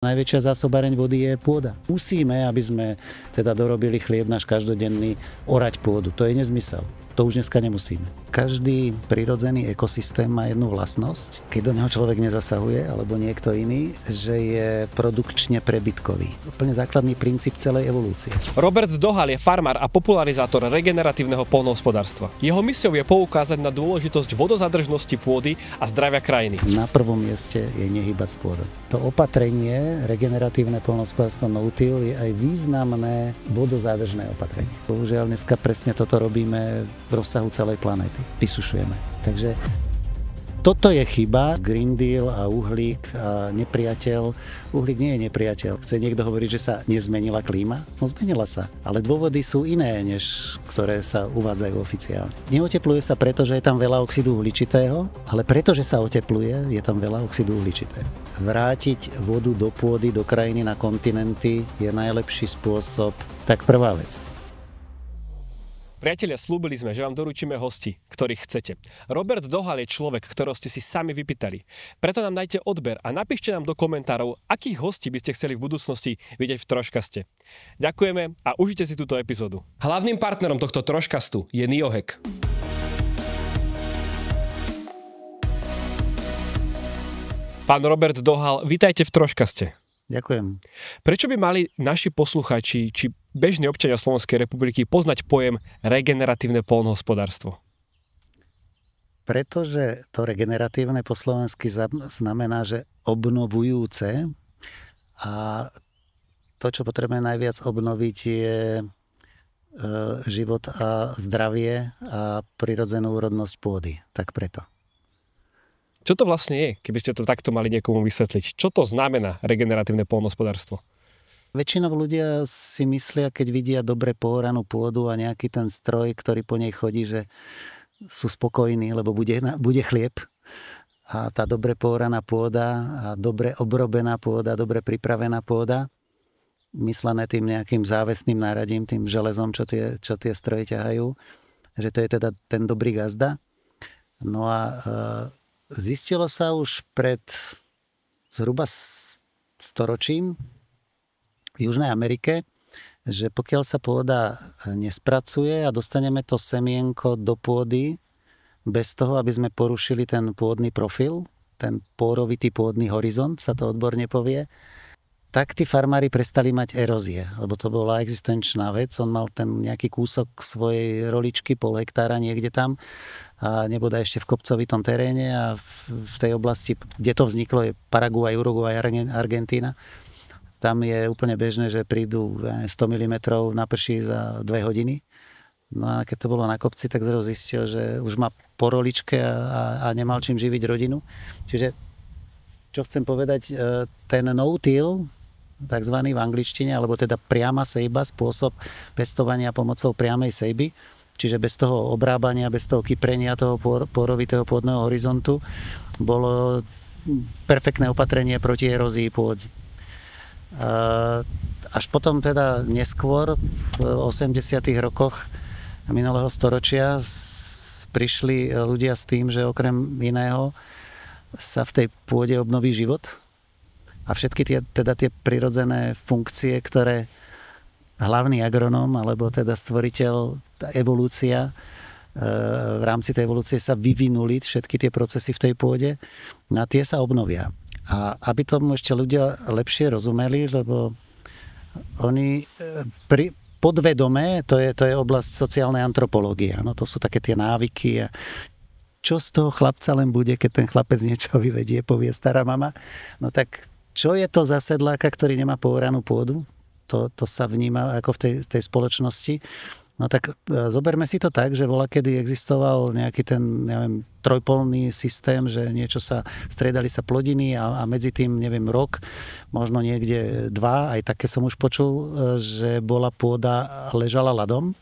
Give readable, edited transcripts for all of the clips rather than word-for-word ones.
Najväčšia zásobareň vody je pôda. Musíme, aby sme teda dorobili chlieb náš každodenný, orať pôdu. To je nezmysel. To už dneska nemusíme. Každý prirodzený ekosystém má jednu vlastnosť, keď do neho človek nezasahuje, alebo niekto iný, že je produkčne prebytkový. Úplne základný princíp celej evolúcie. Robert Dohal je farmár a popularizátor regeneratívneho poľnohospodárstva. Jeho misiou je poukázať na dôležitosť vodozadržnosti pôdy a zdravia krajiny. Na prvom mieste je nehýbať s pôdou. To opatrenie, regeneratívne poľnohospodárstvo no-till, je aj významné vodozádržné opatrenie. Bohužiaľ dneska presne toto robíme v rozsahu celej planéty. Vysušujeme. Takže toto je chyba. Green Deal a uhlík a nepriateľ. Uhlík nie je nepriateľ. Chce niekto hovoriť, že sa nezmenila klíma? No zmenila sa. Ale dôvody sú iné, než ktoré sa uvádzajú oficiálne. Neotepluje sa preto, že je tam veľa oxidu uhličitého, ale preto, že sa otepluje, je tam veľa oxidu uhličitého. Vrátiť vodu do pôdy, do krajiny, na kontinenty je najlepší spôsob. Tak prvá vec. Priatelia, slúbili sme, že vám doručíme hosti, ktorých chcete. Robert Dohal je človek, ktorého ste si sami vypýtali. Preto nám dajte odber a napíšte nám do komentárov, akých hostí by ste chceli v budúcnosti vidieť v Troškaste. Ďakujeme a užite si túto epizódu. Hlavným partnerom tohto Troškastu je Niohek. Pán Robert Dohal, vítajte v Troškaste. Ďakujem. Prečo by mali naši poslucháči či bežní občania Slovenskej republiky poznať pojem regeneratívne poľnohospodárstvo? Pretože to regeneratívne po slovensky znamená, že obnovujúce, a to, čo potrebujeme najviac obnoviť, je život a zdravie a prirodzenú úrodnosť pôdy. Tak preto. Čo to vlastne je, keby ste to takto mali niekomu vysvetliť? Čo to znamená regeneratívne poľnohospodárstvo? Väčšinou ľudia si myslia, keď vidia dobre pooranú pôdu a nejaký ten stroj, ktorý po nej chodí, že sú spokojní, lebo bude chlieb. A tá dobre pooraná pôda a dobre obrobená pôda, dobre pripravená pôda, myslené tým nejakým závesným náradím, tým železom, čo tie stroje ťahajú, že to je teda ten dobrý gazda. No a zistilo sa už pred zhruba storočím v Južnej Amerike, že pokiaľ sa pôda nespracuje a dostaneme to semienko do pôdy bez toho, aby sme porušili ten pôdny profil, ten pôrovitý pôdny horizont, sa to odborne povie, tak tí farmári prestali mať erózie, lebo to bola existenčná vec. On mal ten nejaký kúsok svojej roličky, pol hektára niekde tam a nebude ešte v kopcovitom teréne a v tej oblasti, kde to vzniklo, je Paraguay, Uruguay, Argentína. Tam je úplne bežné, že prídu 100 mm naprší za 2 hodiny. No a keď to bolo na kopci, tak zrazu zistil, že už má po roličke a nemal čím živiť rodinu. Čiže, čo chcem povedať, ten no-till, takzvaný v angličtine, alebo teda priama sejba, spôsob pestovania pomocou priamej sejby, čiže bez toho obrábania, bez toho kyprenia toho porovitého pôdneho horizontu, bolo perfektné opatrenie proti erózii pôdy. Až potom teda neskôr, v 80. rokoch minulého storočia, prišli ľudia s tým, že okrem iného sa v tej pôde obnoví život a všetky tie prirodzené funkcie, ktoré hlavný agronóm, alebo teda stvoriteľ, tá evolúcia, v rámci tej evolúcie sa vyvinuli všetky tie procesy v tej pôde, a tie sa obnovia. A aby tomu ešte ľudia lepšie rozumeli, lebo oni podvedomé, to je oblasť sociálnej antropológie, no to sú také tie návyky a čo z toho chlapca len bude, keď ten chlapec niečo vyvedie, povie stará mama. No tak čo je to za sedláka, ktorý nemá pooranú pôdu? To sa vníma ako v tej spoločnosti. No tak zoberme si to tak, že voľakedy existoval nejaký ten, neviem, trojpolný systém, že striedali sa plodiny a medzi tým, neviem, rok, možno niekde 2, aj také som už počul, že bola pôda, ležala ľadom,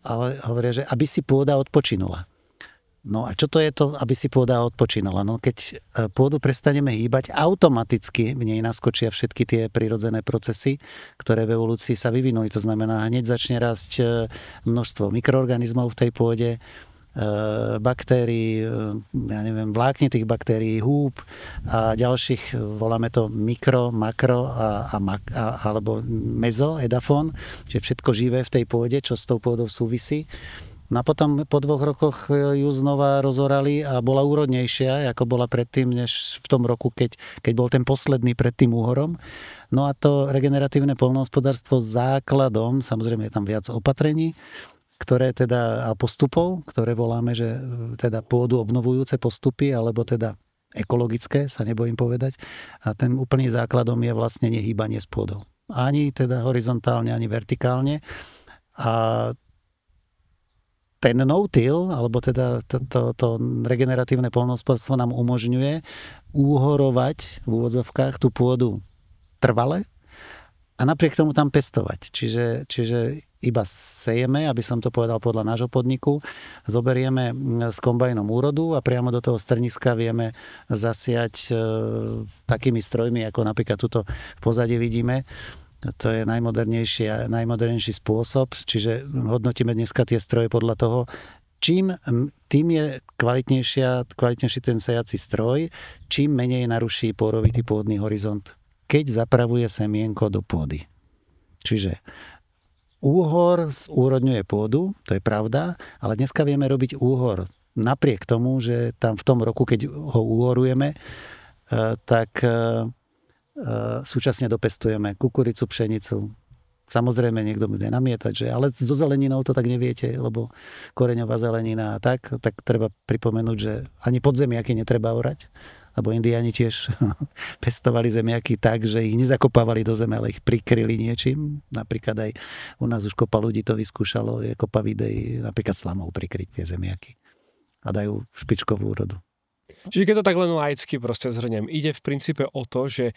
ale hovoria, že aby si pôda odpočinula. No a čo to je to, aby si pôda odpočínala? No keď pôdu prestaneme hýbať, automaticky v nej naskočia všetky tie prirodzené procesy, ktoré v evolúcii sa vyvinuli. To znamená, hneď začne rásť množstvo mikroorganizmov v tej pôde, baktérií, ja neviem, vláknitých baktérií, húb a ďalších, voláme to mikro, makro alebo mezo, edafón, čiže všetko živé v tej pôde, čo s tou pôdou súvisí. No a potom po 2 rokoch ju znova rozorali a bola úrodnejšia, ako bola predtým, než v tom roku, keď bol ten posledný pred tým úhorom. No a to regeneratívne poľnohospodárstvo základom, samozrejme je tam viac opatrení, ktoré teda, a postupov, ktoré voláme, že teda pôdu obnovujúce postupy, alebo teda ekologické, sa nebojím povedať. A ten úplný základom je vlastne nehýbanie s pôdou. Ani teda horizontálne, ani vertikálne. A ten no-till, alebo teda to regeneratívne poľnohospodárstvo nám umožňuje úhorovať v úvodzovkách tú pôdu trvale a napriek tomu tam pestovať. Čiže iba sejeme, aby som to povedal podľa nášho podniku, zoberieme s kombajnom úrodu a priamo do toho strniska vieme zasiať takými strojmi, ako napríklad tuto v pozadí vidíme. To je najmodernejší spôsob, čiže hodnotíme dneska tie stroje podľa toho, tým je kvalitnejší ten sejací stroj, čím menej naruší porovitý pôdny horizont, keď zapravuje semienko do pôdy. Čiže úhor zúrodňuje pôdu, to je pravda, ale dneska vieme robiť úhor napriek tomu, že tam v tom roku, keď ho úhorujeme, tak súčasne dopestujeme kukuricu, pšenicu. Samozrejme, niekto bude namietať, že ale so zeleninou to tak neviete, lebo koreňová zelenina a tak treba pripomenúť, že ani podzemiaky netreba orať, lebo Indiáni tiež pestovali zemiaky tak, že ich nezakopávali do zeme, ale ich prikryli niečím. Napríklad aj u nás už kopa ľudí to vyskúšalo, je kopa videí, napríklad slamou prikryť tie zemiaky a dajú špičkovú úrodu. Čiže keď to tak len laicky proste zhrniem, ide v princípe o to, že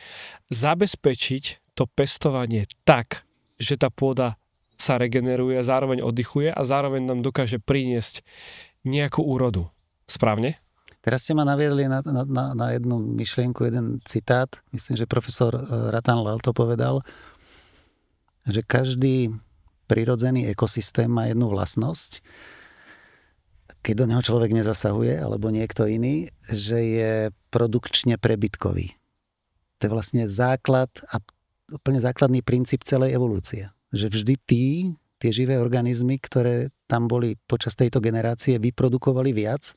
zabezpečiť to pestovanie tak, že tá pôda sa regeneruje, zároveň oddychuje a zároveň nám dokáže priniesť nejakú úrodu. Správne? Teraz ste ma naviedli na jednu myšlienku, jeden citát. Myslím, že profesor Ratan Lal to povedal, že každý prirodzený ekosystém má jednu vlastnosť, keď do neho človek nezasahuje, alebo niekto iný, že je produkčne prebytkový. To je vlastne základ a úplne základný princíp celej evolúcie. Že vždy tie živé organizmy, ktoré tam boli počas tejto generácie, vyprodukovali viac,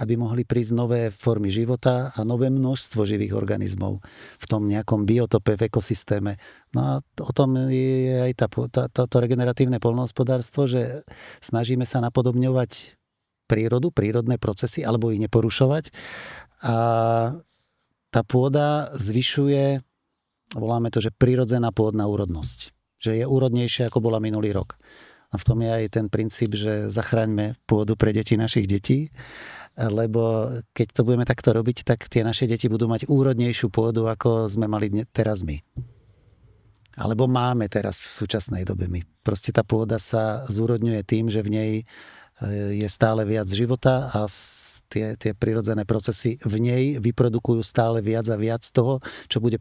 aby mohli prísť nové formy života a nové množstvo živých organizmov v tom nejakom biotope, v ekosystéme. No a o tom je aj to regeneratívne poľnohospodárstvo, že snažíme sa napodobňovať prírodu, prírodné procesy, alebo ich neporušovať. A tá pôda zvyšuje, voláme to, že prirodzená pôdna úrodnosť. Že je úrodnejšia, ako bola minulý rok. A v tom je aj ten princíp, že zachráňme pôdu pre deti našich detí, lebo keď to budeme takto robiť, tak tie naše deti budú mať úrodnejšiu pôdu, ako sme mali teraz my. Alebo máme teraz v súčasnej dobe my. Proste tá pôda sa zúrodňuje tým, že v nej je stále viac života a tie prirodzené procesy v nej vyprodukujú stále viac a viac toho, čo bude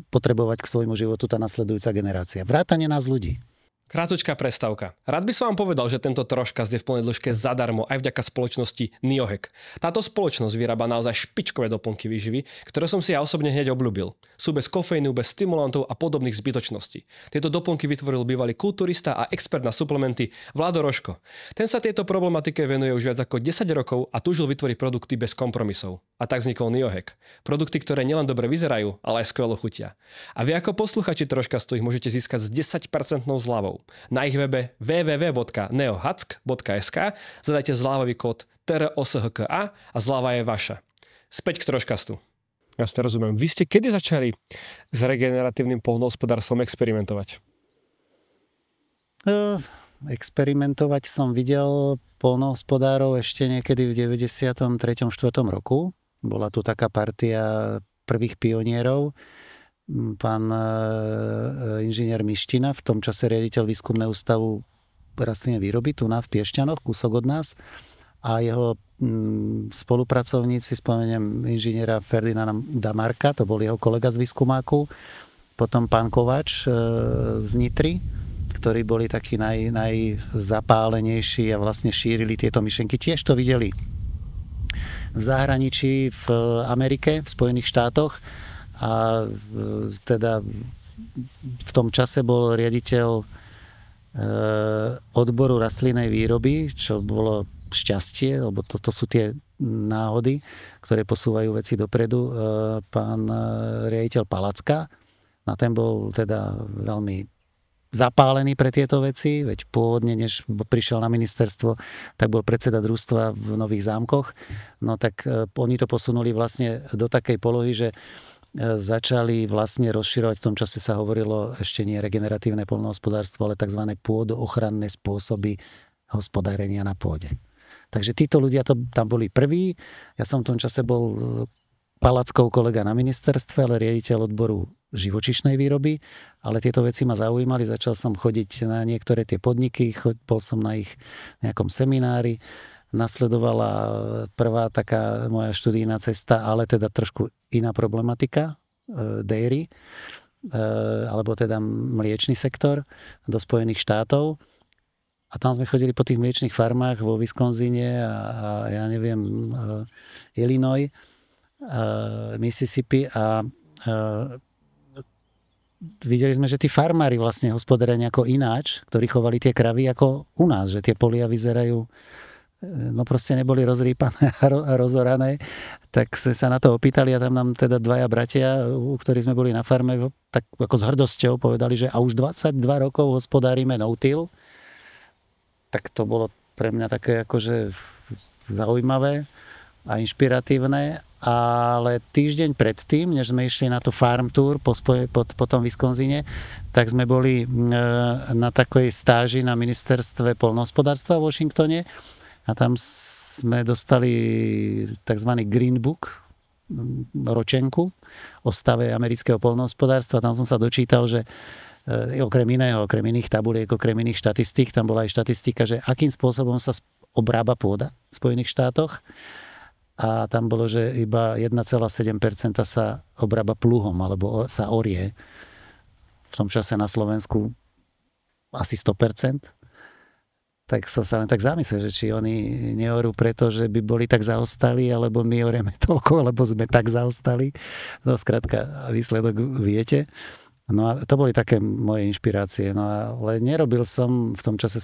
potrebovať k svojmu životu tá nasledujúca generácia. Vrátane nás ľudí. Krátučká prestávka. Rád by som vám povedal, že tento troškaz je v plnej dĺžke zadarmo aj vďaka spoločnosti Niohek. Táto spoločnosť vyrába naozaj špičkové doplnky výživy, ktoré som si ja osobne hneď obľúbil. Sú bez kofeínu, bez stimulantov a podobných zbytočností. Tieto doplnky vytvoril bývalý kulturista a expert na suplementy Vlado Rožko. Ten sa tieto problematike venuje už viac ako 10 rokov a túžil vytvoriť produkty bez kompromisov. A tak vznikol Niohek. Produkty, ktoré nielen dobre vyzerajú, ale aj skvelo chutia. A vy ako posluchači troškastu ich môžete získať s 10% zľavou. Na ich webe www.neohack.sk zadajte zľavový kód TROSHKA a zľava je vaša. Späť k troškastu. Jasne rozumiem. Vy ste kedy začali s regeneratívnym poľnohospodárstvom experimentovať? Experimentovať som videl poľnohospodárov ešte niekedy v 93. 4. roku. Bola tu taká partia prvých pionierov, pán inžinier Miština, v tom čase riaditeľ výskumného ústavu rastlinnej výroby, tu v Piešťanoch, kúsok od nás, a jeho spolupracovníci, spomeniem inžiniera Ferdinanda Marka, to bol jeho kolega z výskumáku, potom pán Kováč z Nitry, ktorí boli takí najzapálenejší a vlastne šírili tieto myšlenky. Tiež to videli v zahraničí, v Amerike, v Spojených štátoch a teda v tom čase bol riaditeľ odboru rastlinnej výroby, čo bolo šťastie, lebo to sú tie náhody, ktoré posúvajú veci dopredu, pán riaditeľ Palacka. A ten bol teda veľmi zapálený pre tieto veci, veď pôvodne, než prišiel na ministerstvo, tak bol predseda družstva v Nových Zámkoch. No tak oni to posunuli vlastne do takej polohy, že začali vlastne rozširovať, v tom čase sa hovorilo ešte nie regeneratívne poľnohospodárstvo, ale tzv. Pôdochranné spôsoby hospodárenia na pôde. Takže títo ľudia tam boli prví. Ja som v tom čase bol Palackov kolega na ministerstve, ale riaditeľ odboru živočíšnej výroby, ale tieto veci ma zaujímali, začal som chodiť na niektoré tie podniky, bol som na ich nejakom seminári, nasledovala prvá taká moja študijná cesta, ale teda trošku iná problematika, dairy, alebo teda mliečny sektor do Spojených štátov. A tam sme chodili po tých mliečnych farmách vo Wisconsine a ja neviem, Illinois, Mississippi a videli sme, že tí farmári vlastne hospodária nejako ináč, ktorí chovali tie kravy ako u nás, že tie polia vyzerajú, no proste neboli rozrýpané a rozorané, tak sme sa na to opýtali a tam nám teda dvaja bratia, u ktorých sme boli na farme, tak ako s hrdosťou povedali, že a už 22 rokov hospodárime no-till, tak to bolo pre mňa také akože zaujímavé a inšpiratívne. Ale týždeň predtým, než sme išli na tú farm tour po tom Wisconsine, tak sme boli na takej stáži na ministerstve poľnohospodárstva v Washingtone a tam sme dostali tzv. Green Book, ročenku o stave amerického poľnohospodárstva. Tam som sa dočítal, že okrem iných tabuliek, okrem iných štatistík, tam bola aj štatistika, že akým spôsobom sa obrába pôda v Spojených štátoch. A tam bolo, že iba 1,7% sa obrába pluhom, alebo sa orie. V tom čase na Slovensku asi 100%. Tak sa len tak zamyslel, že či oni neorú preto, že by boli tak zaostali, alebo my orieme toľko, alebo sme tak zaostali. No skrátka, výsledok viete. No a to boli také moje inšpirácie. No ale nerobil som, v tom čase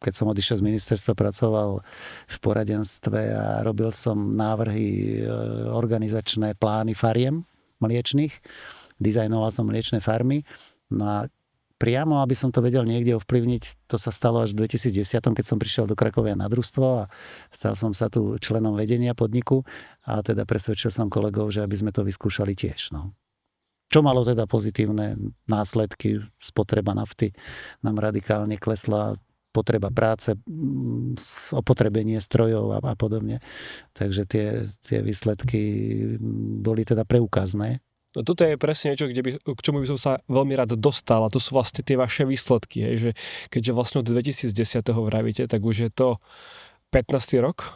keď som odišiel z ministerstva, pracoval v poradenstve a robil som návrhy, organizačné plány fariem mliečných. Dizajnoval som mliečne farmy. No a priamo, aby som to vedel niekde ovplyvniť, to sa stalo až v 2010, keď som prišiel do Krakovia na družstvo a stal som sa tu členom vedenia podniku a teda presvedčil som kolegov, že aby sme to vyskúšali tiež. No. Čo malo teda pozitívne následky, spotreba nafty nám radikálne klesla, potreba práce, opotrebenie strojov a podobne. Takže tie výsledky boli teda preukazné. No toto je presne niečo, k čomu by som sa veľmi rád dostal a to sú vlastne tie vaše výsledky. Že keďže vlastne od 2010. vravíte, tak už je to 15. rok,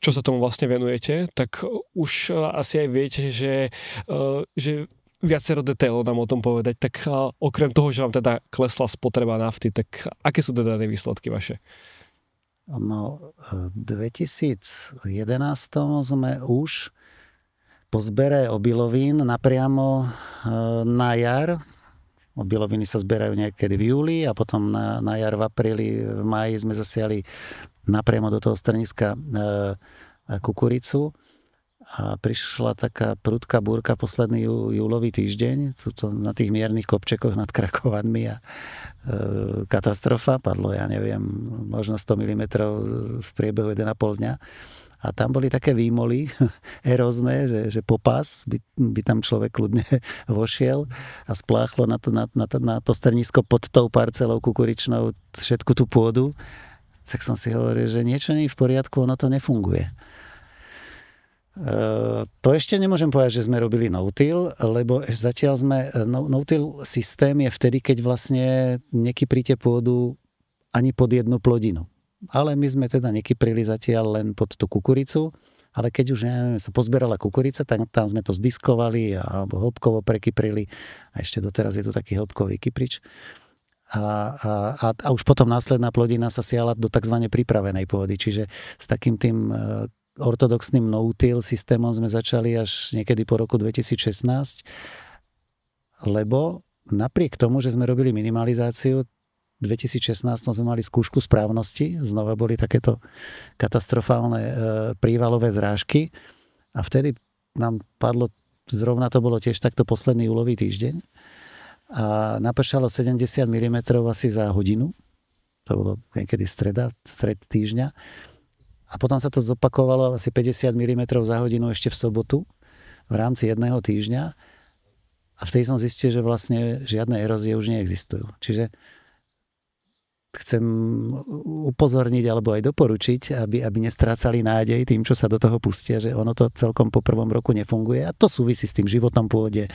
čo sa tomu vlastne venujete, tak už asi aj viete, že viacero detailov nám o tom povedať, tak okrem toho, že vám teda klesla spotreba nafty, tak aké sú teda tie výsledky vaše? No, v 2011 sme už po zbere obilovín napriamo na jar, obiloviny sa zberajú niekedy v júli a potom na jar v apríli, v máji sme zasiali napriamo do toho strniska kukuricu. A prišla taká prudká búrka posledný júlový týždeň, na tých miernych kopčekoch nad Krakovanmi a katastrofa, padlo, ja neviem, možno 100 mm v priebehu 1,5 dňa. A tam boli také výmoly erózne, že popás by tam človek kľudne vošiel a spláchlo na to strnisko pod tou parcelou kukuričnou všetku tú pôdu. Tak som si hovoril, že niečo nie je v poriadku, ono to nefunguje. To ešte nemôžem povedať, že sme robili no-till, lebo zatiaľ no-till systém je vtedy, keď vlastne nekypríte pôdu ani pod jednu plodinu. Ale my sme teda nekyprili zatiaľ len pod tú kukuricu, ale keď už sa pozberala kukurica, tak tam sme to zdiskovali alebo hĺbkovo prekyprili a ešte doteraz je to taký hĺbkový kyprič. a už potom následná plodina sa siala do tzv. Pripravenej pôdy. Čiže s takým tým ortodoxným no-till systémom sme začali až niekedy po roku 2016, lebo napriek tomu, že sme robili minimalizáciu, v 2016 sme mali skúšku správnosti, znova boli takéto katastrofálne prívalové zrážky a vtedy nám padlo, zrovna to bolo tiež takto posledný úlový týždeň, a napršalo 70 mm asi za hodinu. To bolo niekedy stred týždňa. A potom sa to zopakovalo asi 50 mm za hodinu ešte v sobotu v rámci jedného týždňa. A vtedy som zistil, že vlastne žiadne erózie už neexistujú. Čiže chcem upozorniť alebo aj doporučiť, aby nestrácali nádej tým, čo sa do toho pustia, že ono to celkom po prvom roku nefunguje a to súvisí s tým životom pôde,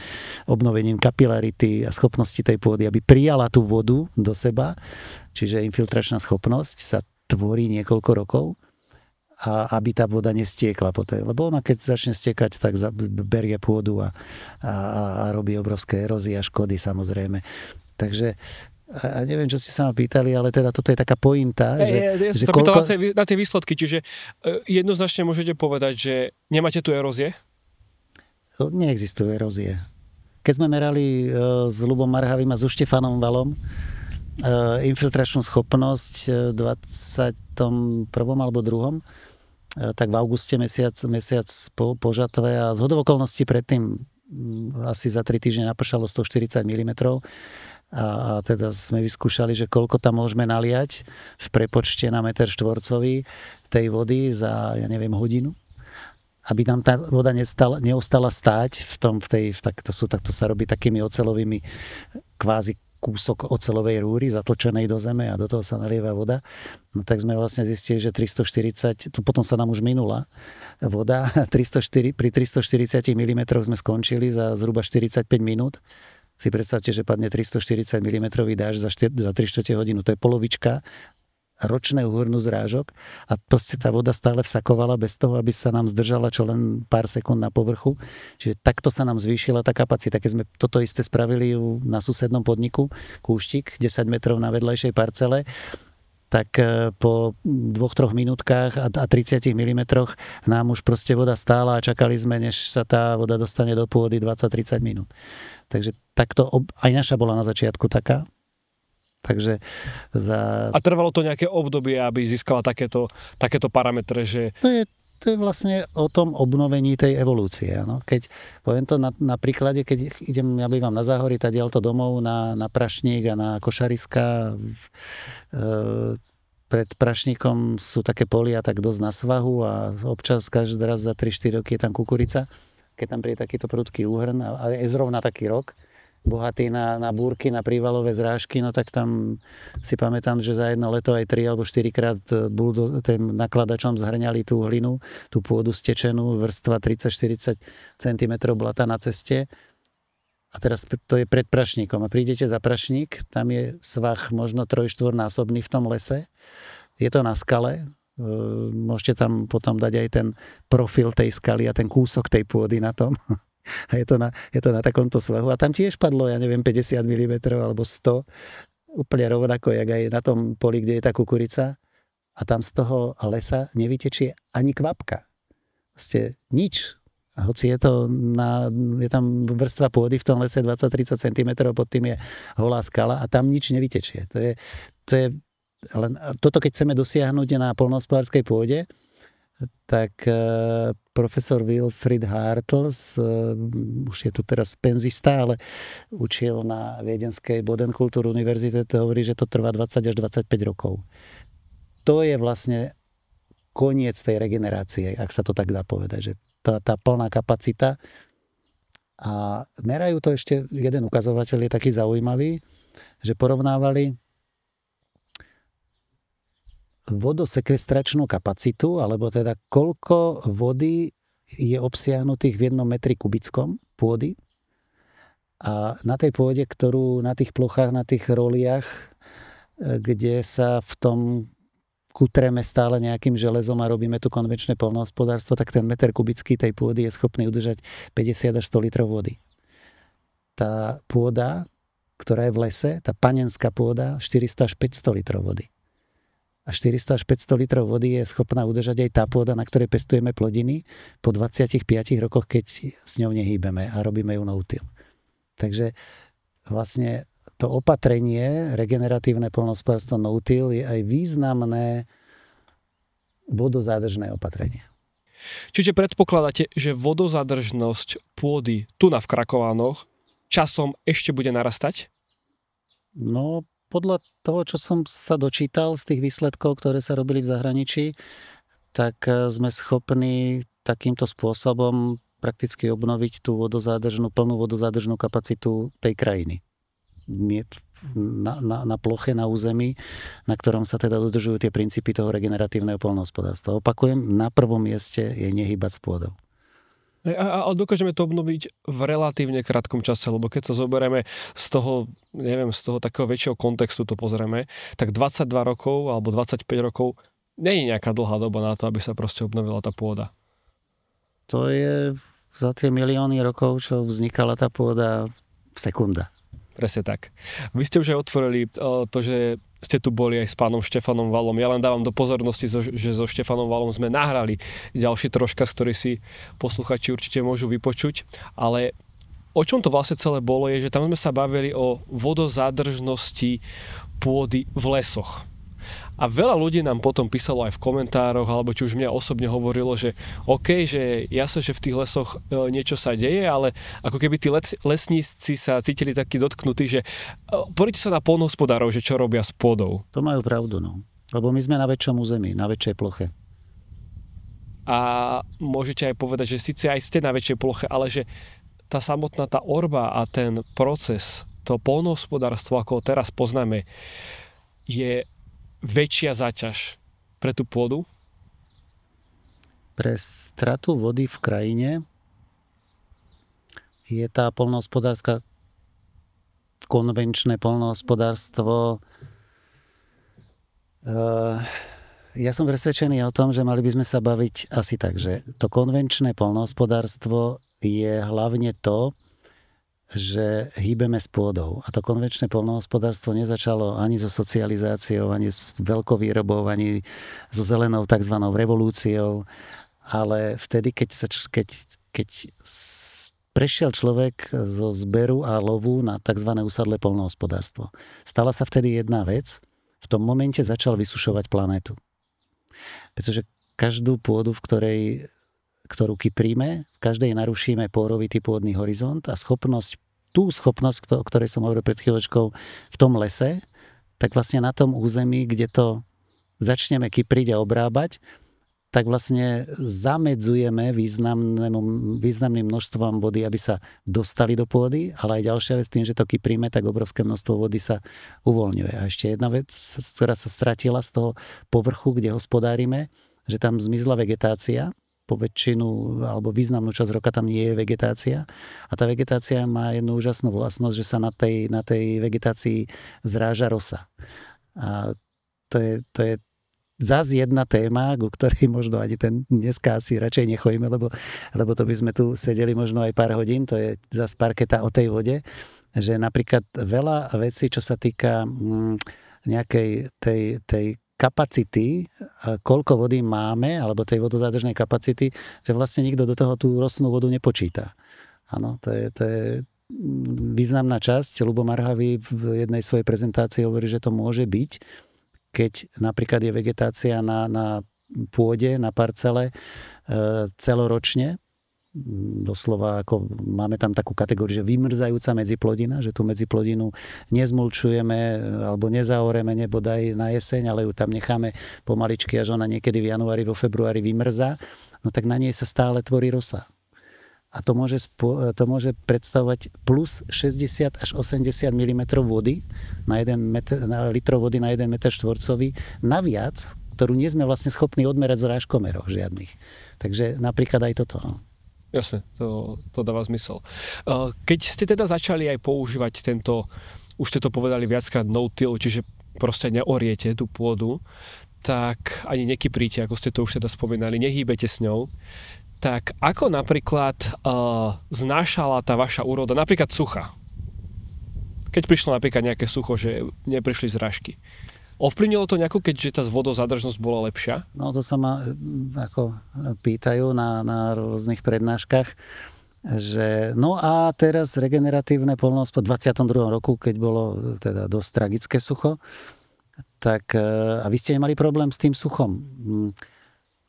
obnovením kapilarity a schopnosti tej pôdy, aby prijala tú vodu do seba, čiže infiltračná schopnosť sa tvorí niekoľko rokov a aby tá voda nestiekla potom. Lebo ona keď začne stiekať, tak berie pôdu a robí obrovské erózie a škody samozrejme. Takže a neviem, čo ste sa ma pýtali, ale teda toto je taká pointa. Ja som sa pýtal na tie výsledky, čiže jednoznačne môžete povedať, že nemáte tu erózie? Neexistujú erózie. Keď sme merali s Ľubom Marhavým a so Štefanom Valom infiltračnú schopnosť v 21. alebo 2. tak v auguste mesiac po žatve a zhodou okolností predtým asi za 3 týždne napršalo 140 mm a teda sme vyskúšali, že koľko tam môžeme naliať v prepočte na meter štvorcový tej vody za, hodinu. Aby nám tá voda neostala stáť takto sa robí takými oceľovými kvázi kúsok oceľovej rúry zatlčenej do zeme a do toho sa nalieva voda. No tak sme vlastne zistili, že 340, to potom sa nám už minula voda, pri 340 mm sme skončili za zhruba 45 minút. Si predstavte, že padne 340 mm dážď za 3/4 hodinu. To je polovička ročného úhrnu zrážok a proste tá voda stále vsakovala bez toho, aby sa nám zdržala čo len pár sekúnd na povrchu. Čiže takto sa nám zvýšila tá kapacita. Keď sme toto isté spravili na susednom podniku, kúštik, 10 metrov na vedľajšej parcele, tak po 2-3 minútkach a 30 mm nám už proste voda stála a čakali sme, než sa tá voda dostane do pôdy 20-30 minút. Takže takto, aj naša bola na začiatku taká. Takže A trvalo to nejaké obdobie, aby získala takéto parametre, že... To je vlastne o tom obnovení tej evolúcie. No? Keď poviem to na príklade, keď ja bývam na Záhorí, tadiaľto domov na Prašník a na Košariska. Pred Prašníkom sú také polia tak dosť na svahu a občas každý raz za 3-4 roky je tam kukurica. Keď tam príde takýto prudký úhrn a je zrovna taký rok, bohatý na búrky, na prívalové zrážky, no tak tam si pamätám, že za jedno leto aj 3 alebo 4 krát tým nakladačom zhrňali tú hlinu, tú pôdu stečenú, vrstva 30-40 cm blata na ceste. A teraz to je pred Prašníkom. A prídete za Prašník, tam je svah možno 3-4-násobný v tom lese. Je to na skale. Môžete tam potom dať aj ten profil tej skaly a ten kúsok tej pôdy na tom. A je to na takomto svahu. A tam tiež padlo, 50 mm alebo 100, úplne rovnako, jak aj na tom poli, kde je tá kukurica. A tam z toho lesa nevytečie ani kvapka. Ste nič. A hoci je tam vrstva pôdy v tom lese 20-30 cm, pod tým je holá skala a tam nič nevytečie. To je len toto, keď chceme dosiahnuť na poľnohospodárskej pôde, tak profesor Wilfried Hartls, už je to teraz penzista, ale učil na Viedenskej Bodenkultur univerzite, to hovorí, že to trvá 20 až 25 rokov. To je vlastne koniec tej regenerácie, ak sa to tak dá povedať, že tá plná kapacita. A merajú to ešte, jeden ukazovateľ je taký zaujímavý, že porovnávali vodosekvestračnú kapacitu, alebo teda koľko vody je obsiahnutých v 1 metri kubickom pôdy. A na tej pôde, ktorú na tých plochách, na tých roliach, kde sa v tom kutreme stále nejakým železom a robíme tu konvenčné poľnohospodárstvo, tak ten meter kubický tej pôdy je schopný udržať 50 až 100 litrov vody. Tá pôda, ktorá je v lese, tá panenská pôda, 400 až 500 litrov vody. A 400 až 500 litrov vody je schopná udržať aj tá pôda, na ktorej pestujeme plodiny po 25 rokoch, keď s ňou nehýbeme a robíme ju no-till. Takže vlastne to opatrenie, regeneratívne poľnohospodárstvo no-till je aj významné vodozádržné opatrenie. Čiže predpokladáte, že vodozadržnosť pôdy tu v Krakovánoch časom ešte bude narastať? No, podľa toho, čo som sa dočítal z tých výsledkov, ktoré sa robili v zahraničí, tak sme schopní takýmto spôsobom prakticky obnoviť tú plnú vodozádržnú kapacitu tej krajiny. Na ploche, na území, na ktorom sa teda dodržujú tie princípy toho regeneratívneho poľnohospodárstva. Opakujem, na prvom mieste je nehýbať s pôdou. A dokážeme to obnoviť v relatívne krátkom čase, lebo keď sa zoberieme z toho takého väčšieho kontextu to pozrieme, tak 22 rokov alebo 25 rokov nie je nejaká dlhá doba na to, aby sa proste obnovila tá pôda. To je za tie milióny rokov, čo vznikala tá pôda, sekunda. Presne tak. Vy ste už aj otvorili to, že ste tu boli aj s pánom Štefanom Valom. Ja len dávam do pozornosti, že so Štefanom Valom sme nahrali ďalší troška, z ktorý si posluchači určite môžu vypočuť. Ale o čom to vlastne celé bolo, je, že tam sme sa bavili o vodozádržnosti pôdy v lesoch. A veľa ľudí nám potom písalo aj v komentároch, alebo či už mňa osobne hovorilo, že OK, že jasne, že v tých lesoch niečo sa deje, ale ako keby tí lesníci sa cítili takí dotknutí, že poďte sa na poľnohospodárov, že čo robia s pôdou. To majú pravdu, no. Lebo my sme na väčšom území, na väčšej ploche. A môžete aj povedať, že síce aj ste na väčšej ploche, ale že tá samotná tá orba a ten proces, to poľnohospodárstvo, ako ho teraz poznáme, je väčšia záťaž pre tú pôdu? Pre stratu vody v krajine je tá poľnohospodárska konvenčné poľnohospodárstvo. Ja som presvedčený o tom, že mali by sme sa baviť asi tak, že to konvenčné poľnohospodárstvo je hlavne to, že hýbeme s pôdou. A to konvenčné poľnohospodárstvo nezačalo ani so socializáciou, ani s veľkovýrobou, ani so zelenou tzv. Revolúciou, ale vtedy, keď prešiel človek zo zberu a lovu na tzv. Usadlé poľnohospodárstvo. Stala sa vtedy jedna vec, v tom momente začal vysušovať planétu. Pretože každú pôdu, ktorú kypríme, v každej narušíme pôrovitý pôdny horizont a tú schopnosť, o ktorej som hovoril pred chvíľočkou, v tom lese, tak vlastne na tom území, kde to začneme kypriť a obrábať, tak vlastne zamedzujeme významným množstvom vody, aby sa dostali do pôdy, ale aj ďalšia vec, tým, že to kypríme, tak obrovské množstvo vody sa uvoľňuje. A ešte jedna vec, ktorá sa stratila z toho povrchu, kde hospodárime, že tam zmizla vegetácia, po väčšinu alebo významnú časť roka tam nie je vegetácia a tá vegetácia má jednu úžasnú vlastnosť, že sa na tej vegetácii zráža rosa. A to je zás jedna téma, ku ktorej možno ani dneska asi radšej nechojme, lebo to by sme tu sedeli možno aj pár hodín, to je zás parketa o tej vode, že napríklad veľa vecí, čo sa týka nejakej tej kapacity, koľko vody máme, alebo tej vodozádržnej kapacity, že vlastne nikto do toho tú rosnú vodu nepočíta. Áno, to je významná časť. Ľubo Marhavý v jednej svojej prezentácii hovorí, že to môže byť, keď napríklad je vegetácia na pôde, na parcele celoročne, doslova ako máme tam takú kategóriu, že vymrzajúca medziplodina, že tú medziplodinu nezmulčujeme alebo nezaoreme nebodaj na jeseň, ale ju tam necháme pomaličky, až ona niekedy v januári, vo februári vymrzá, no tak na nej sa stále tvorí rosa. A to môže predstavovať plus 60 až 80 mm vody na litrov vody na 1 meter štvorcový naviac, ktorú nie sme vlastne schopní odmerať v zrážkomeroch žiadnych. Takže napríklad aj toto. No. Jasne, to dáva zmysel. Keď ste teda začali aj používať už ste to povedali viackrát no-till, čiže proste neoriete tú pôdu, tak ani nekypríte, ako ste to už teda spomínali, nehýbete s ňou, tak ako napríklad znášala tá vaša úroda, napríklad sucha? Keď prišlo napríklad nejaké sucho, že neprišli zrážky. Ovplyvnilo to nejako, keďže tá vodozádržnosť bola lepšia? No to sa ma ako pýtajú na rôznych prednáškach, že no a teraz regeneratívne poľnohospodárstvo v 22. roku, keď bolo teda dosť tragické sucho, tak a vy ste nemali problém s tým suchom.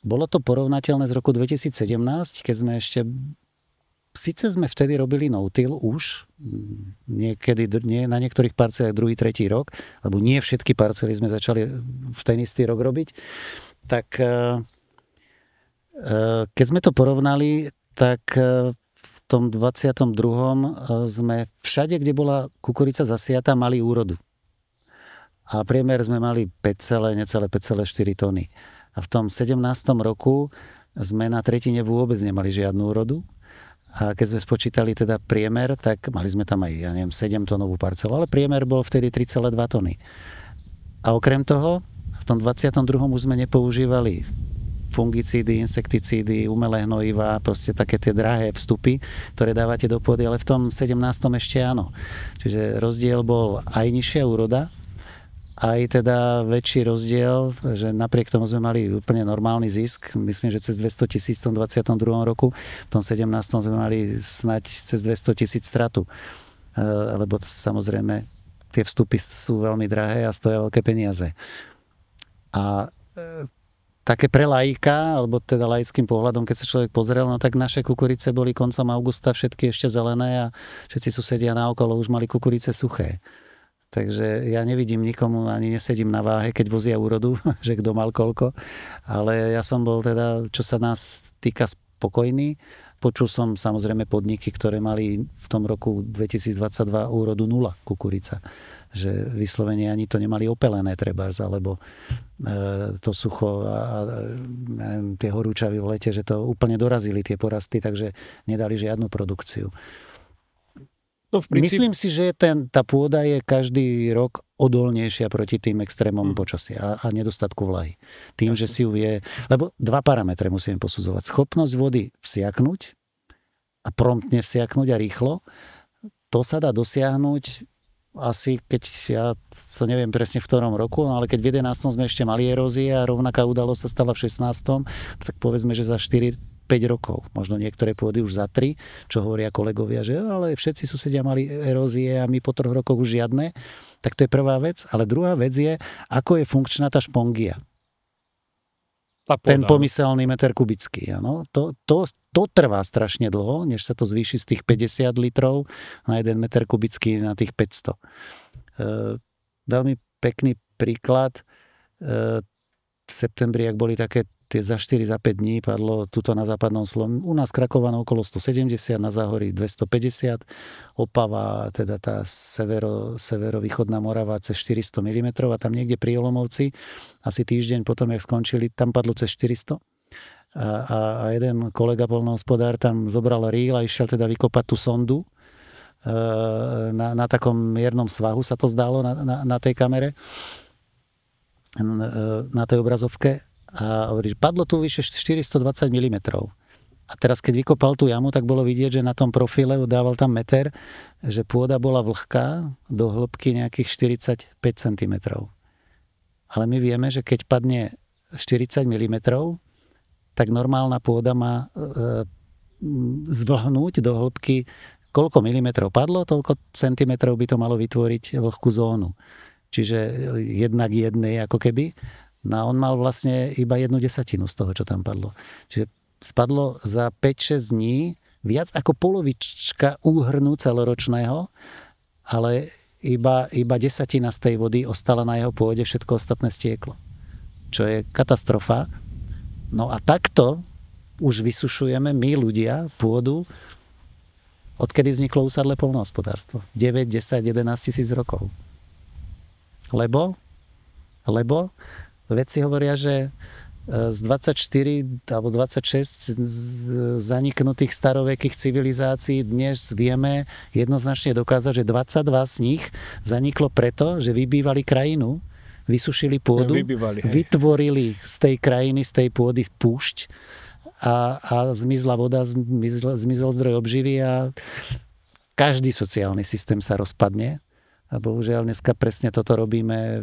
Bolo to porovnateľné z roku 2017, keď sme ešte síce sme vtedy robili no-till už, niekedy na niektorých parcelách druhý, tretí rok, lebo nie všetky parcely sme začali v ten istý rok robiť, tak keď sme to porovnali, tak v tom 22. sme všade, kde bola kukurica zasiatá, mali úrodu. A priemer sme mali necelé 5,4 tony. A v tom 17. roku sme na tretine vôbec nemali žiadnu úrodu. A keď sme spočítali teda priemer, tak mali sme tam aj, 7 tónovú parcelu, ale priemer bol vtedy 3,2 tony. A okrem toho, v tom 22. už sme nepoužívali fungicídy, insekticídy, umelé hnojivá, proste také tie drahé vstupy, ktoré dávate do pôdy, ale v tom 17. ešte áno. Čiže rozdiel bol aj nižšia úroda, aj teda väčší rozdiel, že napriek tomu sme mali úplne normálny zisk, myslím, že cez 200 000 v tom 22. roku, v tom 17. sme mali snať cez 200 000 stratu. Lebo samozrejme tie vstupy sú veľmi drahé a stoja veľké peniaze. A také pre laika, alebo teda laickým pohľadom, keď sa človek pozrel, no tak naše kukurice boli koncom augusta všetky ešte zelené a všetci susedia naokolo už mali kukurice suché. Takže ja nevidím nikomu, ani nesedím na váhe, keď vozia úrodu, že kto mal koľko. Ale ja som bol teda, čo sa nás týka, spokojný. Počul som samozrejme podniky, ktoré mali v tom roku 2022 úrodu 0 kukurica. Že vyslovene ani to nemali opelené trebárs, alebo to sucho a neviem, tie horúčavy v lete, že to úplne dorazili tie porasty, takže nedali žiadnu produkciu. No Myslím si, že tá pôda je každý rok odolnejšia proti tým extrémom počasia a nedostatku vlahy. Tým, že si ju vie... Lebo dva parametre musíme posudzovať. Schopnosť vody vsiaknuť a promptne vsiaknuť a rýchlo. To sa dá dosiahnuť asi, keď ja to neviem presne v ktorom roku, no ale keď v 11. sme ešte mali erózie a rovnaká udalosť sa stala v 16., tak povedzme, že za 4-5 rokov, možno niektoré pôdy už za 3, čo hovoria kolegovia, že ale všetci susedia mali erózie a my po 3 rokoch už žiadne, tak to je prvá vec. Ale druhá vec je, ako je funkčná tá špongia. Ten pomyselný meter kubický. Ano? To trvá strašne dlho, než sa to zvýši z tých 50 litrov na 1 meter kubický na tých 500. Veľmi pekný príklad. V septembri, ak boli také tie za 4, za 5 dní padlo tuto na západnom Slovensku. U nás Krakovano okolo 170, na Záhorí 250, Opava, teda tá severovýchodná Morava cez 400 mm a tam niekde pri Olomovci, asi týždeň potom, jak skončili, tam padlo cez 400. A jeden kolega poľnohospodár tam zobral rýl a išiel teda vykopať tú sondu. Na takom miernom svahu sa to zdálo na tej kamere, na tej obrazovke. A hovorí, že padlo tu vyše 420 mm. A teraz, keď vykopal tú jamu, tak bolo vidieť, že na tom profile dával tam meter, že pôda bola vlhká do hĺbky nejakých 45 cm. Ale my vieme, že keď padne 40 mm, tak normálna pôda má zvlhnúť do hĺbky, koľko milimetrov padlo, toľko centimetrov by to malo vytvoriť vlhkú zónu. Čiže jednak jednej ako keby. No a on mal vlastne iba 1/10 z toho, čo tam padlo. Čiže spadlo za 5-6 dní viac ako polovička úhrnu celoročného, ale iba 10 z tej vody ostala na jeho pôde, všetko ostatné stieklo. Čo je katastrofa. No a takto už vysušujeme my ľudia pôdu, odkedy vzniklo usadlé poľnohospodárstvo. 9, 10, 11 tisíc rokov. Lebo vedci hovoria, že z 24 alebo 26 zaniknutých starovekých civilizácií dnes vieme jednoznačne dokázať, že 22 z nich zaniklo preto, že vybývali krajinu, vysušili pôdu, vytvorili z tej krajiny, z tej pôdy púšť a zmizla voda, zmizol zdroj obživy a každý sociálny systém sa rozpadne. A bohužiaľ dneska presne toto robíme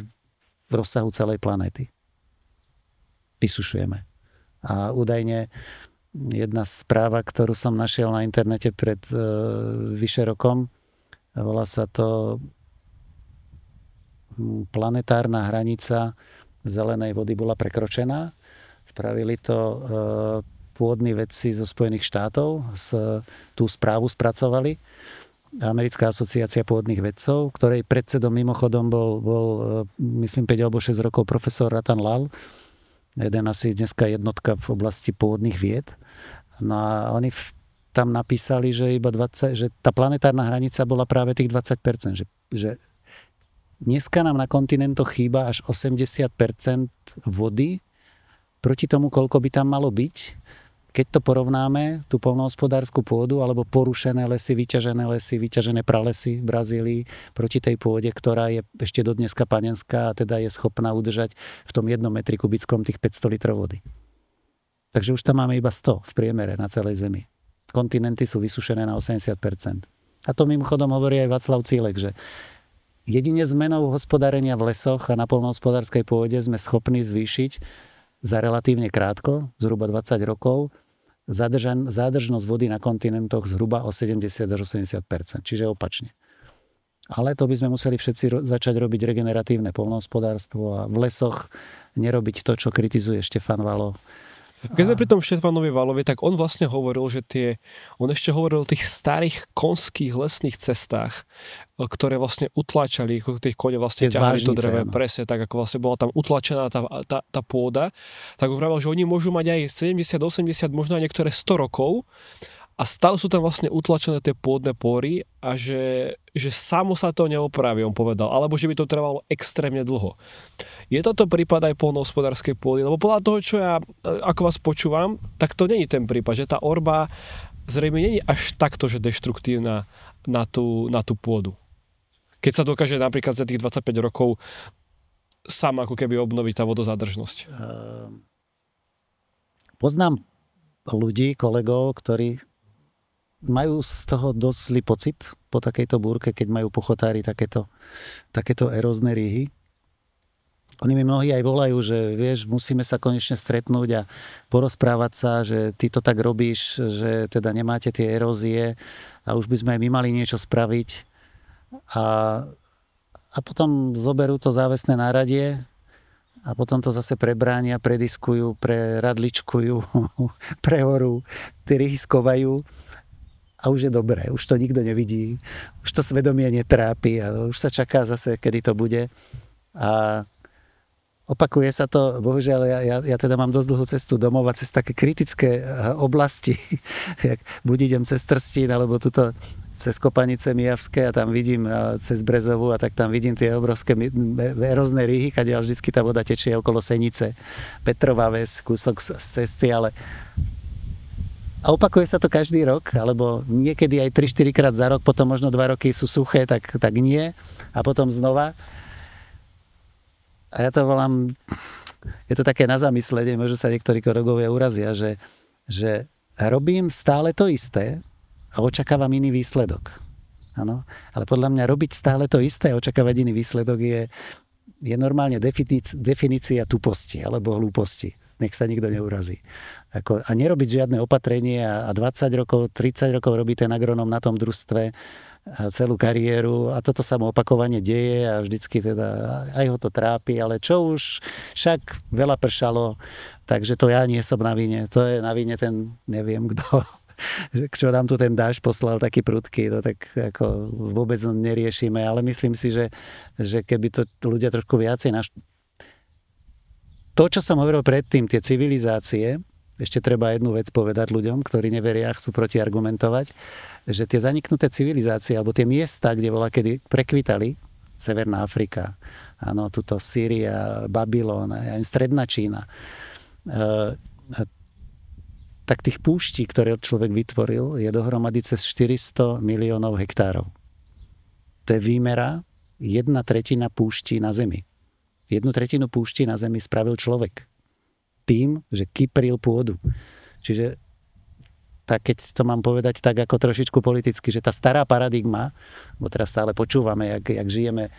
v rozsahu celej planéty. Vysušujeme. A údajne jedna správa, ktorú som našiel na internete pred vyše rokom, volá sa to planetárna hranica zelenej vody bola prekročená. Spravili to pôdni vedci zo Spojených štátov, tú správu spracovali. Americká asociácia pôdnych vedcov, ktorej predsedom mimochodom bol myslím 5 alebo 6 rokov profesor Ratan Lal, jeden asi dneska jednotka v oblasti pôdnych vied. No a oni tam napísali, že iba že tá planetárna hranica bola práve tých 20%, že dneska nám na kontinentoch chýba až 80% vody proti tomu, koľko by tam malo byť. Keď to porovnáme, tú poľnohospodársku pôdu alebo porušené lesy, vyťažené pralesy v Brazílii proti tej pôde, ktorá je ešte do dneska panenská a teda je schopná udržať v tom 1 metri kubickom tých 500 litrov vody. Takže už tam máme iba 100 v priemere na celej Zemi. Kontinenty sú vysušené na 80%. A to mimochodom hovorí aj Václav Cílek, že jedine zmenou hospodárenia v lesoch a na poľnohospodárskej pôde sme schopní zvýšiť za relatívne krátko, zhruba 20 rokov, zádržnosť vody na kontinentoch zhruba o 70 až 80%, čiže opačne. Ale to by sme museli všetci začať robiť regeneratívne poľnohospodárstvo a v lesoch nerobiť to, čo kritizuje Štefan Valo. Keď sme pri tom Štefanovi Valovi, tak on vlastne hovoril, že on ešte hovoril o tých starých konských lesných cestách, ktoré vlastne utlačali, tých kone vlastne ťahali to drevo, presne tak, ako vlastne bola tam utlačená tá pôda, tak hovoril, že oni môžu mať aj 70, 80, možno aj niektoré 100 rokov a stále sú tam vlastne utlačené tie pôdne pory a že samo sa to neopraví, on povedal, alebo že by to trvalo extrémne dlho. Je toto prípad aj poľnohospodárskej pôdy? Lebo podľa toho, čo ja ako vás počúvam, tak to není ten prípad, že tá orba zrejme není až takto, že deštruktívna na tú pôdu. Keď sa dokáže napríklad za tých 25 rokov sama ako keby obnoviť tá vodozádržnosť. Poznám ľudí, kolegov, ktorí majú z toho dosť zlý pocit po takejto búrke, keď majú pochotári takéto erózne rýhy. Oni mi mnohí aj volajú, že vieš, musíme sa konečne stretnúť a porozprávať sa, že ty to tak robíš, že teda nemáte tie erózie a už by sme aj my mali niečo spraviť. A potom zoberú to závesné náradie a potom to zase prebránia, prediskujú, preradličkujú, prehorú, tie ryhy skovajú a už je dobré, už to nikto nevidí, už to svedomie netrápi a už sa čaká zase, kedy to bude. A opakuje sa to, bohužiaľ, ja teda mám dosť dlhú cestu domov a cez také kritické oblasti, buď idem cez Trstín, alebo tuto cez Kopanice Mijavské a tam vidím cez Brezovu a tak tam vidím tie obrovské erózne rýhy, kadiaľ vždycky tá voda tečie okolo Senice, Petrová Ves, kúsok z cesty, ale a opakuje sa to každý rok, alebo niekedy aj 3-4 krát za rok, potom možno 2 roky sú suché, tak nie a potom znova. A ja to volám, je to také na zamyslenie, možno sa niektorí kolegovia urazia, že robím stále to isté a očakávam iný výsledok. Áno? Ale podľa mňa robiť stále to isté a očakávať iný výsledok je normálne definícia tuposti alebo hlúposti. Nech sa nikto neurazí. A nerobiť žiadne opatrenie a 20 rokov, 30 rokov robí ten agronóm na tom družstve celú kariéru a toto sa mu opakovane deje a vždycky teda aj ho to trápi, ale čo už, však veľa pršalo, takže to ja nie som na vine, to je na vine ten, neviem kto, čo nám tu ten dážď poslal taký prudký, no tak ako vôbec neriešime, ale myslím si, že keby to ľudia trošku viacej to, čo som hovoril predtým, tie civilizácie, ešte treba jednu vec povedať ľuďom, ktorí neveria a chcú protiargumentovať, že tie zaniknuté civilizácie, alebo tie miesta, kde bola kedy prekvitali, Severná Afrika, áno, tuto Sýria, Babylon, aj Stredná Čína, tak tých púští, ktoré človek vytvoril, je dohromady cez 400 miliónov hektárov. To je výmera 1/3 púští na Zemi. 1/3 púští na Zemi spravil človek. Tým, že kypril pôdu. Čiže tak keď to mám povedať tak ako trošičku politicky, že tá stará paradigma, bo teraz stále počúvame, jak žijeme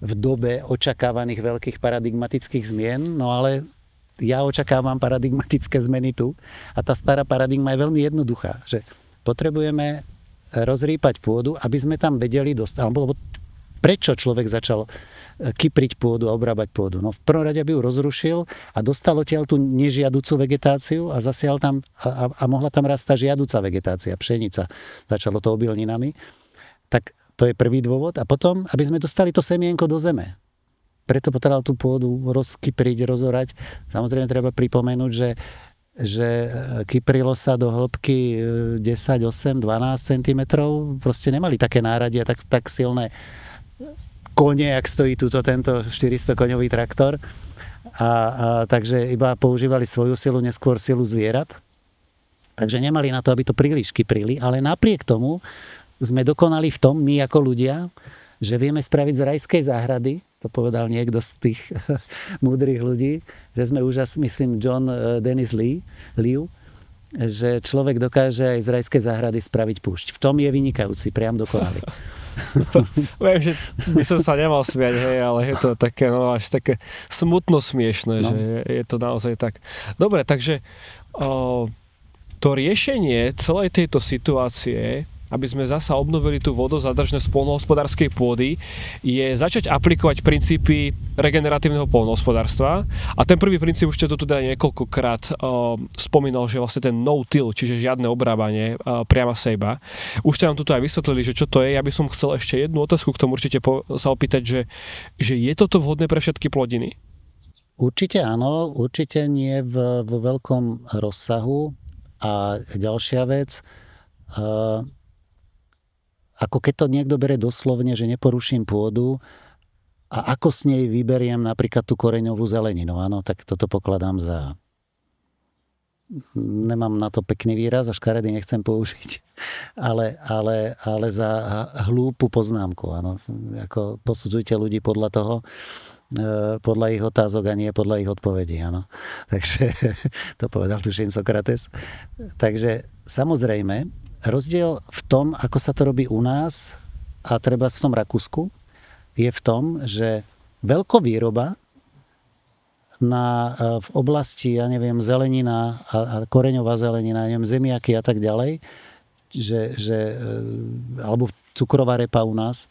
v dobe očakávaných veľkých paradigmatických zmien, no ale ja očakávam paradigmatické zmeny tu a tá stará paradigma je veľmi jednoduchá, že potrebujeme rozrýpať pôdu, aby sme tam vedeli dostať, alebo prečo človek začal kypriť pôdu a obrábať pôdu. No v prvom rade by ju rozrušil a dostal odtiaľ tú nežiaducú vegetáciu a zasial tam a mohla tam rásť tá žiaduca vegetácia, pšenica. Začalo to obilninami. Tak to je prvý dôvod. A potom, aby sme dostali to semienko do zeme. Preto potreboval tú pôdu rozkypriť, rozorať. Samozrejme treba pripomenúť, že kyprilo sa do hĺbky 10, 8, 12 cm. Proste nemali také náradia, tak silné kone, ak stojí tuto tento 400-koňový traktor. Takže iba používali svoju silu, neskôr silu zvierat. Takže nemali na to, aby to príliš kyprili, ale napriek tomu sme dokonali v tom, my ako ľudia, že vieme spraviť z rajskej záhrady, to povedal niekto z tých múdrych ľudí, že sme úžasní, myslím John Dennis Liu, že človek dokáže aj z rajskej záhrady spraviť púšť. V tom je vynikajúci, priam dokonalý. Viem, že by som sa nemal smiať, hej, ale je to také, no až také smutno smiešné, že je to naozaj tak. Dobre, takže to riešenie celej tejto situácie, aby sme zasa obnovili tú vodozadržnosť poľnohospodárskej pôdy, je začať aplikovať princípy regeneratívneho poľnohospodárstva. A ten prvý princíp, už ste to tu teda niekoľkokrát spomínal, že vlastne ten no-till, čiže žiadne obrábanie, priama sejba. Už ste nám tu aj vysvetlili, že čo to je. Ja by som chcel ešte jednu otázku k tomu určite sa opýtať, že je toto vhodné pre všetky plodiny? Určite áno, určite nie vo veľkom rozsahu. A ďalšia vec, ako keď to niekto bere doslovne, že neporuším pôdu a ako s nej vyberiem napríklad tú koreňovú zeleninu, áno, tak toto pokladám za... Nemám na to pekný výraz a škaredý nechcem použiť, ale za hlúpu poznámku, áno. Ako posudzujte ľudí podľa toho, podľa ich otázok a nie podľa ich odpovedí, áno. Takže to povedal tuším Sokrates. Takže samozrejme, rozdiel v tom, ako sa to robí u nás a treba v tom Rakúsku, je v tom, že veľkovýroba v oblasti, ja neviem, zelenina a koreňová zelenina, neviem, zemiaky a tak ďalej, alebo cukrová repa u nás,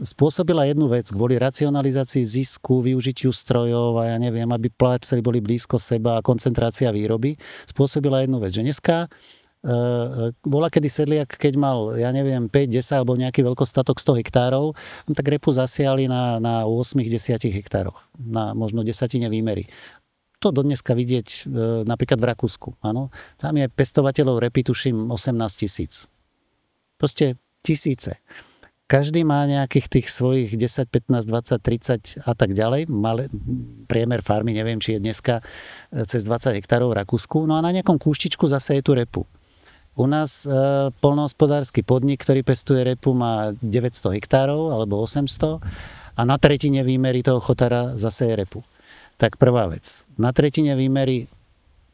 spôsobila jednu vec kvôli racionalizácii zisku, využitiu strojov a ja neviem, aby pláceli boli blízko seba a koncentrácia výroby, spôsobila jednu vec, že dneska bola kedy sedliak, keď mal, ja neviem, 5, 10 alebo nejaký veľkostatok 100 hektárov, tak repu zasiali na 8-10 hektároch, na možno desatine výmery. To dodneska vidieť napríklad v Rakúsku, áno. Tam je pestovateľov repy, tuším, 18 000. Proste tisíce. Každý má nejakých tých svojich 10, 15, 20, 30 a tak ďalej. Priemer farmy, neviem, či je dneska cez 20 hektárov v Rakúsku. No a na nejakom kúštičku zase je tu repu. U nás poľnohospodársky podnik, ktorý pestuje repu, má 900 hektárov alebo 800 a na tretine výmery toho chotára zase je repu. Tak prvá vec. Na tretine výmery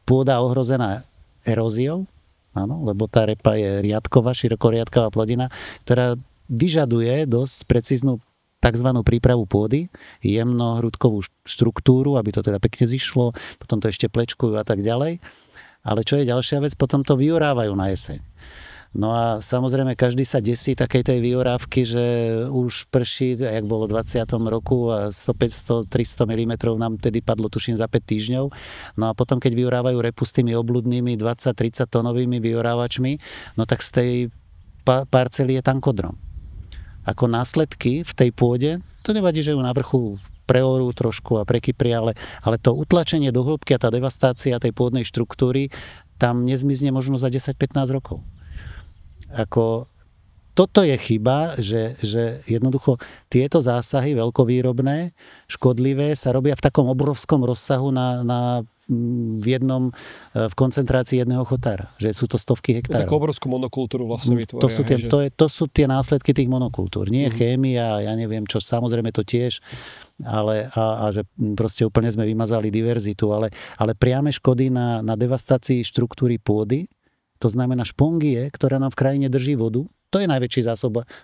pôda ohrozená eróziou, áno, lebo tá repa je riadková, širokoriadková plodina, ktorá vyžaduje dosť precíznu tzv. Prípravu pôdy, jemnohrudkovú štruktúru, aby to teda pekne zišlo, potom to ešte plečkujú a tak ďalej. Ale čo je ďalšia vec, potom to vyorávajú na jeseň. No a samozrejme každý sa desí takej tej vyorávky, že už prší, jak bolo v 20. roku a 100, 500, 300 mm nám tedy padlo tuším za 5 týždňov. No a potom keď vyorávajú repu s tými obľudnými 20-30 tonovými vyorávačmi, no tak z tej parcely je tankodrom. Ako následky v tej pôde, to nevadí, že ju na vrchu preorú trošku a prekypria, ale to utlačenie do hĺbky a tá devastácia tej pôdnej štruktúry tam nezmizne možno za 10-15 rokov. Ako, toto je chyba, že jednoducho tieto zásahy veľkovýrobné, škodlivé, sa robia v takom obrovskom rozsahu v koncentrácii jedného chotára. Že sú to stovky hektárov. Takú obrovskú monokultúru vlastne vytvoria. To sú tie následky tých monokultúr. Nie chémia, ja neviem čo, samozrejme to tiež, ale že proste úplne sme vymazali diverzitu, ale priame škody na devastácii štruktúry pôdy To znamená špongie, ktorá nám v krajine drží vodu. To je najväčší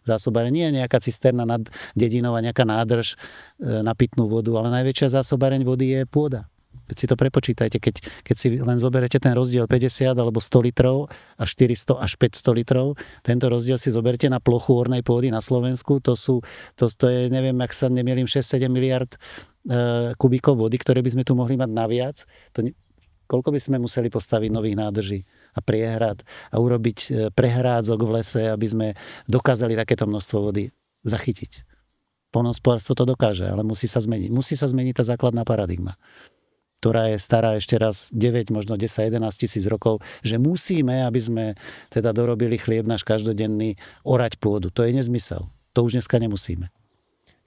zásobáreň. Nie je nejaká cisterna nad dedinou a nejaká nádrž na pitnú vodu, ale najväčšia zásobáreň vody je pôda. Keď si to prepočítajte, keď si len zoberete ten rozdiel 50 alebo 100 litrov a 400 až 500 litrov, tento rozdiel si zoberte na plochu ornej pôdy na Slovensku, to je, neviem, ak sa nemýlim, 6-7 miliard kubíkov vody, ktoré by sme tu mohli mať naviac. Koľko by sme museli postaviť nových nádrží a priehrad a urobiť prehrádzok v lese, aby sme dokázali takéto množstvo vody zachytiť. Poľnohospodárstvo to dokáže, ale musí sa zmeniť. Musí sa zmeniť tá základná paradigma, ktorá je stará ešte raz 9, možno 10, 11 tisíc rokov, že musíme, aby sme teda dorobili chlieb náš každodenný, orať pôdu. To je nezmysel. To už dneska nemusíme.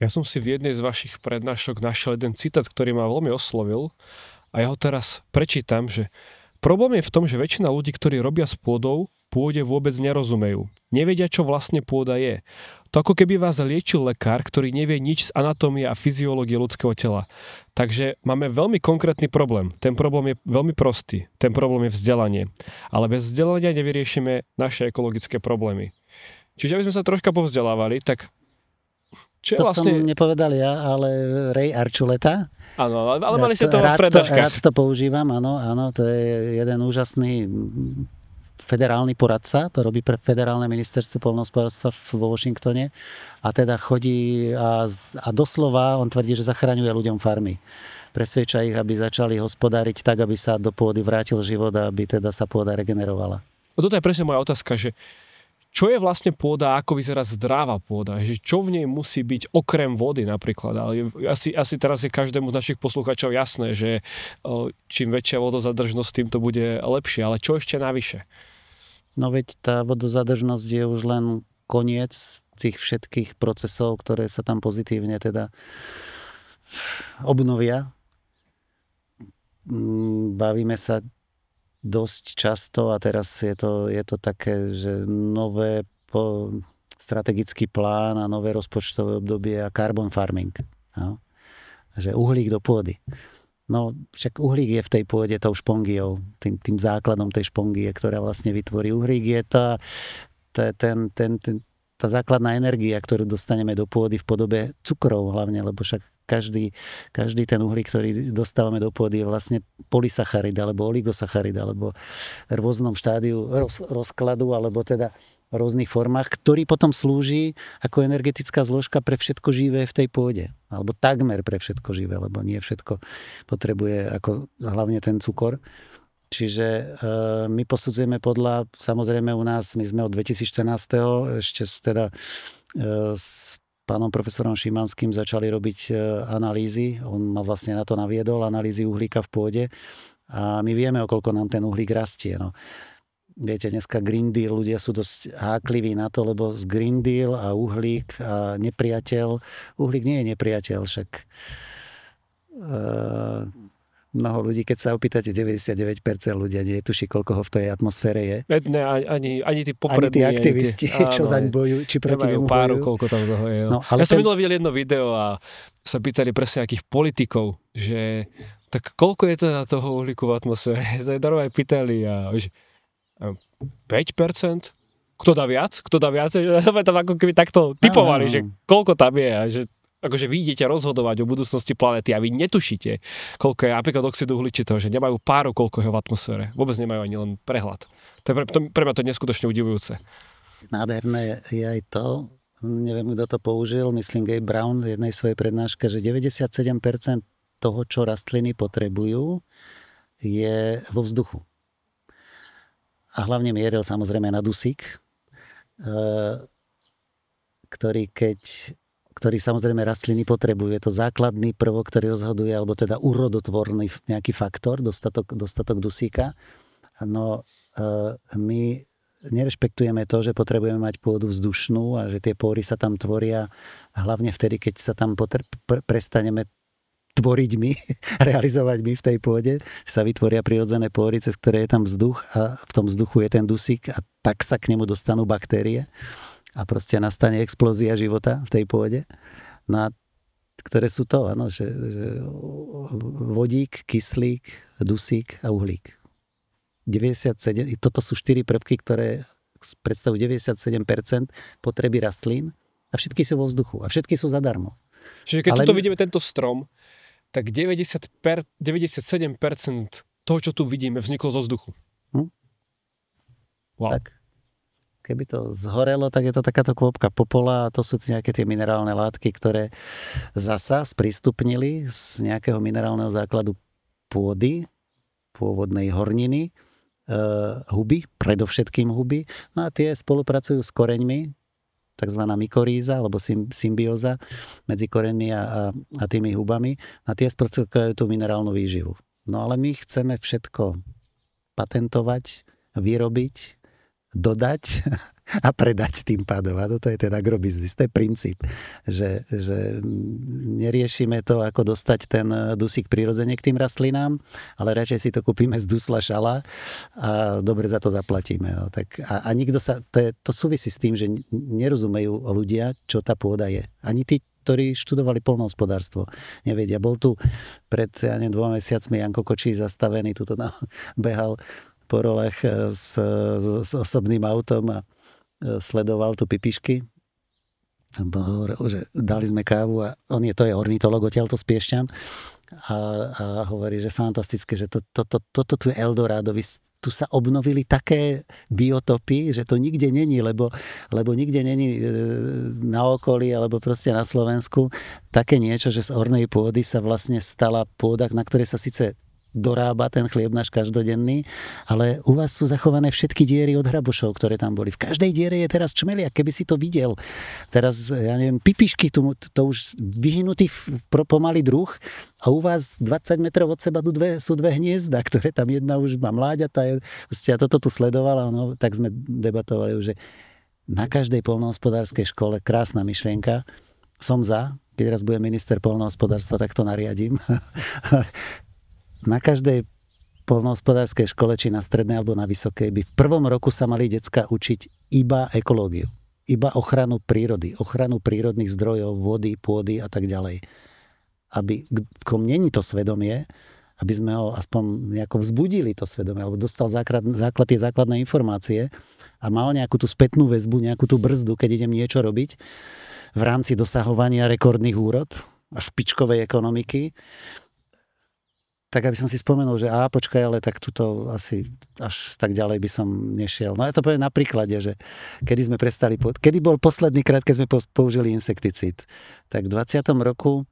Ja som si v jednej z vašich prednášok našiel jeden citát, ktorý ma veľmi oslovil a ja ho teraz prečítam, že problém je v tom, že väčšina ľudí, ktorí robia s pôdou, pôde vôbec nerozumejú. Nevedia, čo vlastne pôda je. To ako keby vás liečil lekár, ktorý nevie nič z anatómie a fyziológie ľudského tela. Takže máme veľmi konkrétny problém. Ten problém je veľmi prostý. Ten problém je vzdelanie. Ale bez vzdelania nevyriešime naše ekologické problémy. Čiže aby sme sa troška povzdelávali, tak čo je to vlastne... som nepovedal ja, ale Ray Archuleta. Áno, ale mali ste to v prednáškach. Rád to používam, áno, to je jeden úžasný federálny poradca, to robí pre federálne ministerstvo poľnohospodárstva vo Washingtone a teda chodí a doslova on tvrdí, že zachraňuje ľuďom farmy. Presvieča ich, aby začali hospodáriť tak, aby sa do pôdy vrátil život a aby teda sa pôda regenerovala. Toto je presne moja otázka, že čo je vlastne pôda a ako vyzerá zdravá pôda? Že čo v nej musí byť okrem vody napríklad? Ale asi teraz je každému z našich poslucháčov jasné, že čím väčšia vodozadržnosť, tým to bude lepšie. Ale čo ešte navyše? No veď tá vodozadržnosť je už len koniec tých všetkých procesov, ktoré sa tam pozitívne teda obnovia. Bavíme sa dosť často a teraz je to také, že nové strategický plán a nové rozpočtové obdobie a carbon farming. No? Že uhlík do pôdy. No však uhlík je v tej pôde tou špongiou, tým základom tej špongie, ktorá vlastne vytvorí. Uhlík je tá základná energia, ktorú dostaneme do pôdy v podobe cukrov hlavne, lebo však každý ten uhlík, ktorý dostávame do pôdy, je vlastne polysacharid alebo oligosacharid alebo v rôznom štádiu rozkladu alebo teda v rôznych formách, ktorý potom slúži ako energetická zložka pre všetko živé v tej pôde. Alebo takmer pre všetko živé, lebo nie všetko potrebuje ako hlavne ten cukor. Čiže my posudzujeme podľa, samozrejme u nás, my sme od 2014. ešte teda s pánom profesorom Šimanským začali robiť analýzy. On ma vlastne na to naviedol, analýzy uhlíka v pôde. A my vieme, o koľko nám ten uhlík rastie. No. Viete, dneska Green Deal, ľudia sú dosť hákliví na to, lebo z Green Deal a uhlík a nepriateľ. Uhlík nie je nepriateľ, však mnoho ľudí, keď sa opýtate, 99% ľudia netuší, koľko ho v tej atmosfére je. Ani tí poprední. Ani tí aktivisti, čo zaň bojujú, či proti nemu páru, bojujú. koľko tam toho je. No, ale ja som minulé videl jedno video a sa pýtali presne akých politikov, že tak koľko je teda toho uhlíku v atmosfére? Sa je darové pýtali a 5%? Kto dá viac? Tam ako keby takto typovali, že koľko tam je a že akože vy idete rozhodovať o budúcnosti planéty a vy netušíte, koľko je napríklad oxidu uhličitého, že nemajú páru, koľko je v atmosfére. Vôbec nemajú ani len prehľad. To je pre mňa to neskutočne udivujúce. Nádherné je aj to, neviem, kto to použil, myslím Gabe Brown v jednej svojej prednáške, že 97% toho, čo rastliny potrebujú, je vo vzduchu. A hlavne mieril samozrejme na dusík, ktorý samozrejme rastliny potrebujú. Je to základný prvok, ktorý rozhoduje, alebo teda úrodotvorný nejaký faktor, dostatok dusíka. No my nerešpektujeme to, že potrebujeme mať pôdu vzdušnú a že tie pory sa tam tvoria hlavne vtedy, keď sa tam prestaneme tvoriť my, realizovať my v tej pôde, sa vytvoria prirodzené pory, cez ktoré je tam vzduch a v tom vzduchu je ten dusík a tak sa k nemu dostanú baktérie a proste nastane explózia života v tej pôde. No a ktoré sú to, áno, že vodík, kyslík, dusík a uhlík. toto sú 4 prvky, ktoré predstavujú 97% potreby rastlín a všetky sú vo vzduchu a všetky sú zadarmo. Čiže keď tuto vidíme tento strom, tak 97% toho, čo tu vidíme, vzniklo zo vzduchu. Wow. Tak. Keby to zhorelo, tak je to takáto kvopka popola a to sú nejaké tie minerálne látky, ktoré zasa sprístupnili z nejakého minerálneho základu pôdy, pôvodnej horniny, huby, predovšetkým huby. No a tie spolupracujú s koreňmi, takzvaná mykoríza alebo symbióza medzi koreňmi a tými hubami. A tie sprostredkujú tú minerálnu výživu. No ale my chceme všetko patentovať, vyrobiť, dodať a predať tým pádom. A toto je ten agrobiznis, to je princíp, že neriešime to, ako dostať ten dusík prirodzene k tým rastlinám, ale radšej si to kúpime z dusla šala a dobre za to zaplatíme. No. Tak, a nikto sa, to súvisí s tým, že nerozumejú ľudia, čo tá pôda je. Ani tí, ktorí študovali poľnohospodárstvo, nevedia. Bol tu pred 2 mesiacmi Janko Kočí zastavený, tuto behal po rolách s osobným autom a sledoval tu pipišky. Že dali sme kávu a to je ornitolog odtiaľto z Piešťan a hovorí, že fantastické, že toto tu je Eldorado, tu sa obnovili také biotopy, že to nikde není, lebo nikde není na okolí alebo proste na Slovensku také niečo, že z ornej pôdy sa vlastne stala pôda, na ktorej sa síce dorába ten chlieb náš každodenný, ale u vás sú zachované všetky diery od hrabošov, ktoré tam boli. V každej diere je teraz čmeliak, keby si to videl. Teraz, ja neviem, pipišky, to už vyhnutý pomaly druh a u vás 20 metrov od seba sú dve hniezda, ktoré tam jedna už má mláďata. Ja toto tu sledovala, no, tak sme debatovali, že na každej poľnohospodárskej škole, krásna myšlienka, som za, keď raz bude minister poľnohospodárstva, tak to nariadím. Na každej poľnohospodárskej škole, či na strednej alebo na vysokej, by v prvom roku sa mali decká učiť iba ekológiu. Iba ochranu prírody, ochranu prírodných zdrojov, vody, pôdy a tak ďalej. Aby, kom není to svedomie, aby sme ho aspoň nejako vzbudili to svedomie, alebo dostal tie základné informácie a mal nejakú tú spätnú väzbu, nejakú tú brzdu, keď idem niečo robiť v rámci dosahovania rekordných úrod a špičkovej ekonomiky, tak aby som si spomenul, že počkaj, ale tak tuto asi až tak ďalej by som nešiel. No ja to poviem na príklade, že kedy bol posledný krát, keď sme použili insekticíd, tak v 20. roku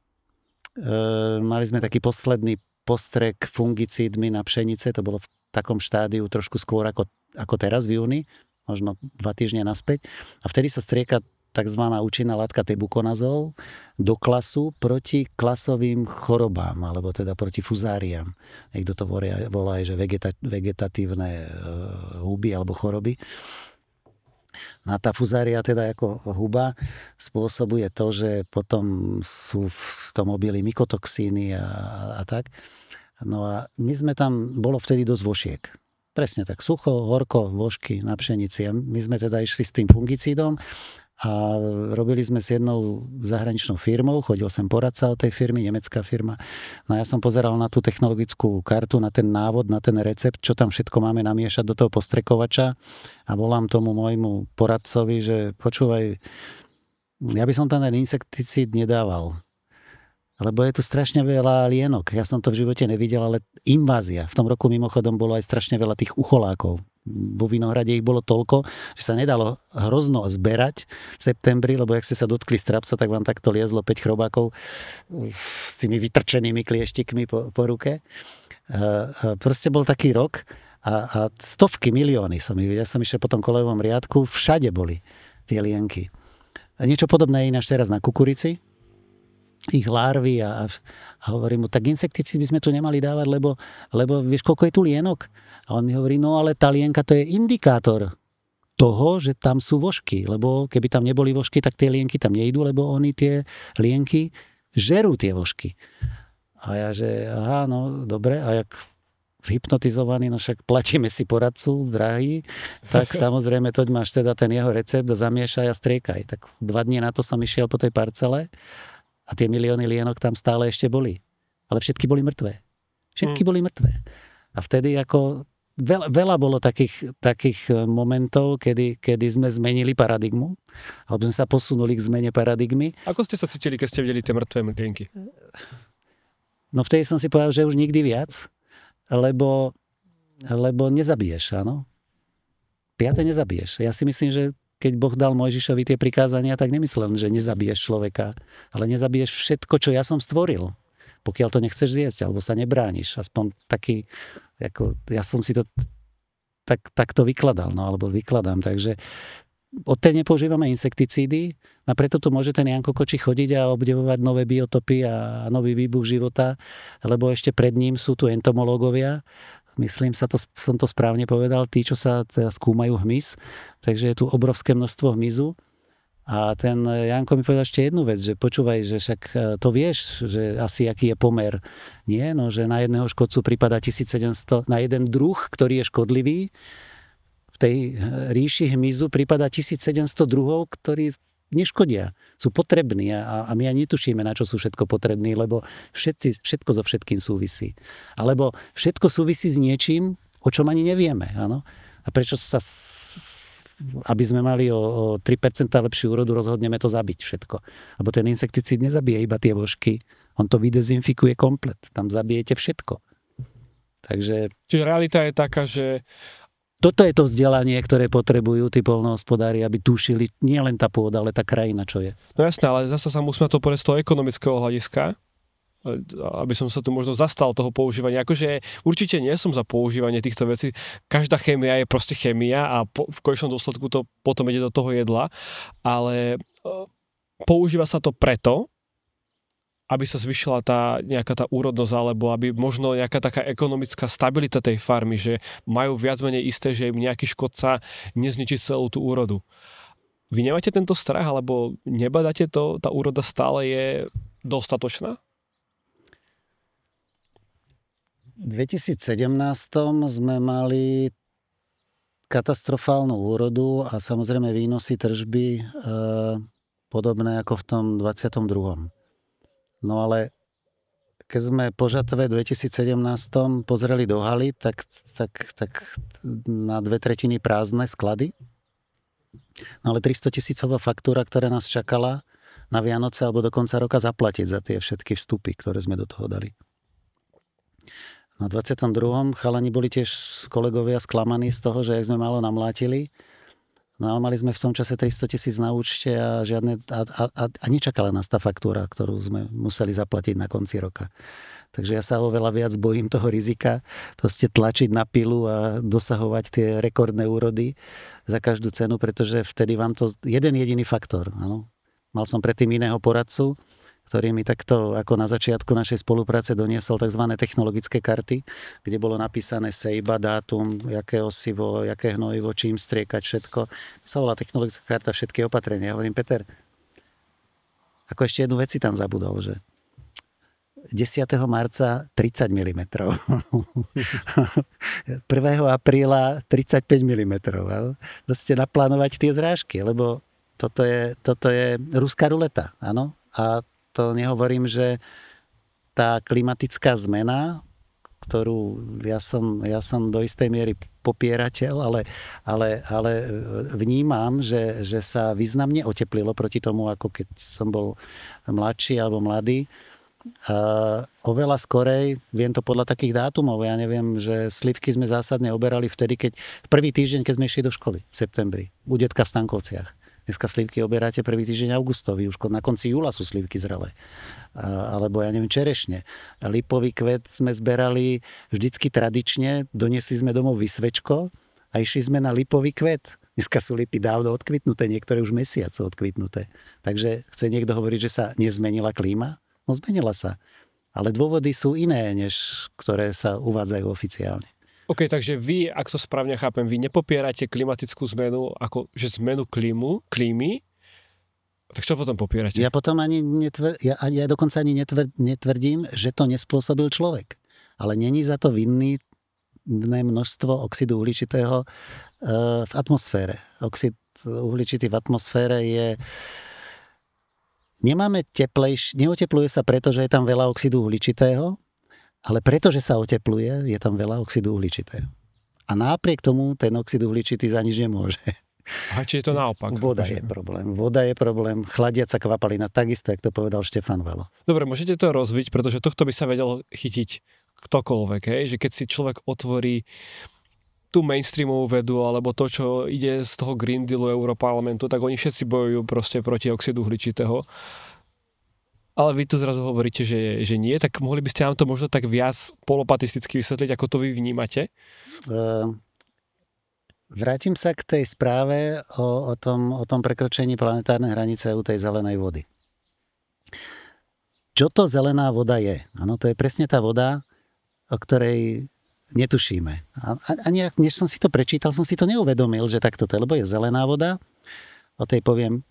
mali sme taký posledný postrek fungicídmi na pšenice, to bolo v takom štádiu trošku skôr ako teraz v júni, možno 2 týždne naspäť. A vtedy sa strieka takzvaná účinná látka tebukonazol do klasu proti klasovým chorobám, alebo teda proti fuzáriám. Niekto to volá, že vegetatívne huby alebo choroby. No a tá fuzária teda ako huba spôsobuje to, že potom sú v tom obili mykotoxíny a tak. No a my sme tam, bolo vtedy dosť vošiek. Presne tak, sucho, horko, vožky na pšenici. A my sme teda išli s tým fungicídom a robili sme s jednou zahraničnou firmou, chodil som poradca od tej firmy, nemecká firma. No a ja som pozeral na tú technologickú kartu, na ten návod, na ten recept, čo tam všetko máme namiešať do toho postrekovača a volám tomu môjmu poradcovi, že počúvaj, ja by som tam ten insekticíd nedával. Lebo je tu strašne veľa lienok. Ja som to v živote nevidel, ale invázia. V tom roku mimochodom bolo aj strašne veľa tých ucholákov. Vo Vinohrade ich bolo toľko, že sa nedalo hrozno zberať v septembri, lebo ak ste sa dotkli strapca, tak vám takto liezlo 5 chrobákov s tými vytrčenými klieštikmi po ruke. Proste bol taký rok a stovky, milióny som ich videl. Ja som išiel po tom kolejovom riadku, všade boli tie lienky. A niečo podobné je ináč teraz na kukurici, ich larvy a hovorím mu, tak insekticíd by sme tu nemali dávať, lebo vieš, koľko je tu lienok? A on mi hovorí, no ale tá lienka to je indikátor toho, že tam sú vožky, lebo keby tam neboli vožky, tak tie lienky tam nejdú, lebo oni tie lienky žerú tie vožky. A ja, že aha, no dobre, a jak zhypnotizovaný, no však platíme si poradcu, drahý, tak samozrejme toď máš teda ten jeho recept a zamiešaj a striekaj. Tak 2 dní na to som išiel po tej parcele a tie milióny lienok tam stále ešte boli. Ale všetky boli mŕtve. Všetky boli mŕtve. A vtedy ako veľa bolo takých momentov, kedy sme zmenili paradigmu, alebo sme sa posunuli k zmene paradigmy. Ako ste sa cítili, keď ste videli tie mŕtve mylienky? No vtedy som si povedal, že už nikdy viac, lebo nezabiješ, áno. 5. nezabiješ. Ja si myslím, že keď Boh dal Mojžišovi tie prikázania, tak nemyslel, že nezabiješ človeka, ale nezabiješ všetko, čo ja som stvoril. Pokiaľ to nechceš zjesť, alebo sa nebrániš. Aspoň taký, ako, ja som si to takto vykladal, no, alebo vykladám. Takže odtedy nepoužívame insekticídy, a preto tu môže ten Janko Koči chodiť a obdivovať nové biotopy a nový výbuch života, lebo ešte pred ním sú tu entomológovia. Myslím, som to správne povedal, tí, čo sa teda skúmajú hmyz. Takže je tu obrovské množstvo hmyzu. A ten Janko mi povedal ešte jednu vec, že počúvaj, že však to vieš, že asi aký je pomer. Nie, no, že na jedného škodcu prípada 1700, na jeden druh, ktorý je škodlivý, v tej ríši hmyzu prípada 1700 druhov, ktorí neškodia, sú potrební a my ani netušíme, na čo sú všetko potrební, lebo všetko so všetkým súvisí. Alebo všetko súvisí s niečím, o čom ani nevieme. Áno? A prečo sa, aby sme mali o 3% lepšiu úrodu, rozhodneme to zabiť všetko. Lebo ten insekticíd nezabije iba tie vožky, on to vydezinfikuje komplet. Tam zabijete všetko. Takže... Čiže realita je taká, že toto je to vzdelanie, ktoré potrebujú tí poľnohospodári, aby tušili nie len tá pôda, ale tá krajina, čo je. No jasné, ale zase sa musíme to povedať z toho ekonomického hľadiska, aby som sa tu možno zastal toho používania. Akože určite nie som za používanie týchto vecí. Každá chémia je proste chémia a v konečnom dôsledku to potom ide do toho jedla, ale používa sa to preto, aby sa zvyšila nejaká tá úrodnosť, alebo aby možno nejaká taká ekonomická stabilita tej farmy, že majú viac menej isté, že im nejaký škodca nezničí celú tú úrodu. Vy nemáte tento strach, alebo nebadáte to, tá úroda stále je dostatočná? V 2017 sme mali katastrofálnu úrodu a samozrejme výnosy tržby podobné ako v tom 22. No ale keď sme po žatve v 2017 pozreli do haly, tak na 2/3 prázdne sklady. No ale 300 000 faktúra, ktorá nás čakala na Vianoce alebo do konca roka zaplatiť za tie všetky vstupy, ktoré sme do toho dali. Na 22. chalani boli tiež kolegovia sklamaní z toho, že sme málo namlátili. No ale mali sme v tom čase 300 000 na účte a nečakala nás tá faktúra, ktorú sme museli zaplatiť na konci roka. Takže ja sa oveľa viac bojím toho rizika, proste tlačiť na pilu a dosahovať tie rekordné úrody za každú cenu, pretože vtedy vám to jeden jediný faktor. Áno. Mal som predtým iného poradcu, ktorý mi takto ako na začiatku našej spolupráce doniesol tzv. Technologické karty, kde bolo napísané sejba, dátum, jaké osivo, jaké hnojivo, čím striekať, všetko. To sa volá technologická karta, všetky opatrenia. Ja hovorím, Peter, ako ešte jednu vec si tam zabudol, že 10. marca 30 mm. 1. apríla 35 mm. Proste naplánovať tie zrážky, lebo toto je ruská ruleta, áno? A to nehovorím, že tá klimatická zmena, ktorú ja som do istej miery popierateľ, ale vnímam, že sa významne oteplilo proti tomu, ako keď som bol mladší alebo mladý. Oveľa skorej, viem to podľa takých dátumov, ja neviem, že slivky sme zásadne oberali vtedy, keď v prvý týždeň, keď sme išli do školy, v septembri, u detka v Stankovciach. Dneska slivky oberáte prvý týždeň augustový, už na konci júla sú slivky zrelé. Alebo ja neviem, čerešne. Lipový kvet sme zberali vždycky tradične, doniesli sme domov vysvečko a išli sme na lipový kvet. Dneska sú lipy dávno odkvitnuté, niektoré už mesiac sú odkvitnuté. Takže chce niekto hovoriť, že sa nezmenila klíma? No zmenila sa. Ale dôvody sú iné, než ktoré sa uvádzajú oficiálne. OK, takže vy, ak to správne chápem, vy nepopierate klimatickú zmenu ako že zmenu klímy, tak čo potom popierate? Ja potom ja dokonca ani netvrdím, že to nespôsobil človek. Ale není za to vinné množstvo oxidu uhličitého v atmosfére. Oxid uhličitý v atmosfére je... Neotepluje sa preto, že je tam veľa oxidu uhličitého, ale pretože sa otepluje, je tam veľa oxidu uhličitého. A napriek tomu ten oxid uhličitý za nič nemôže. A či je to naopak? Voda je problém. Chladiaca kvapalina, takisto, jak to povedal Štefan Velo. Dobre, môžete to rozviť, pretože tohto by sa vedel chytiť ktokoľvek, hej? Že keď si človek otvorí tú mainstreamovú vedu, alebo to, čo ide z toho Green Dealu Europarlamentu, tak oni všetci bojujú proste proti oxidu uhličitého. Ale vy tu zrazu hovoríte, že nie, tak mohli by ste nám to možno tak viac polopatisticky vysvetliť, ako to vy vnímate? Vrátim sa k tej správe o tom prekročení planetárnej hranice u tej zelenej vody. Čo to zelená voda je? Áno, to je presne tá voda, o ktorej netušíme. A než som si to prečítal, som si to neuvedomil, že takto to je, lebo je zelená voda, o tej poviem,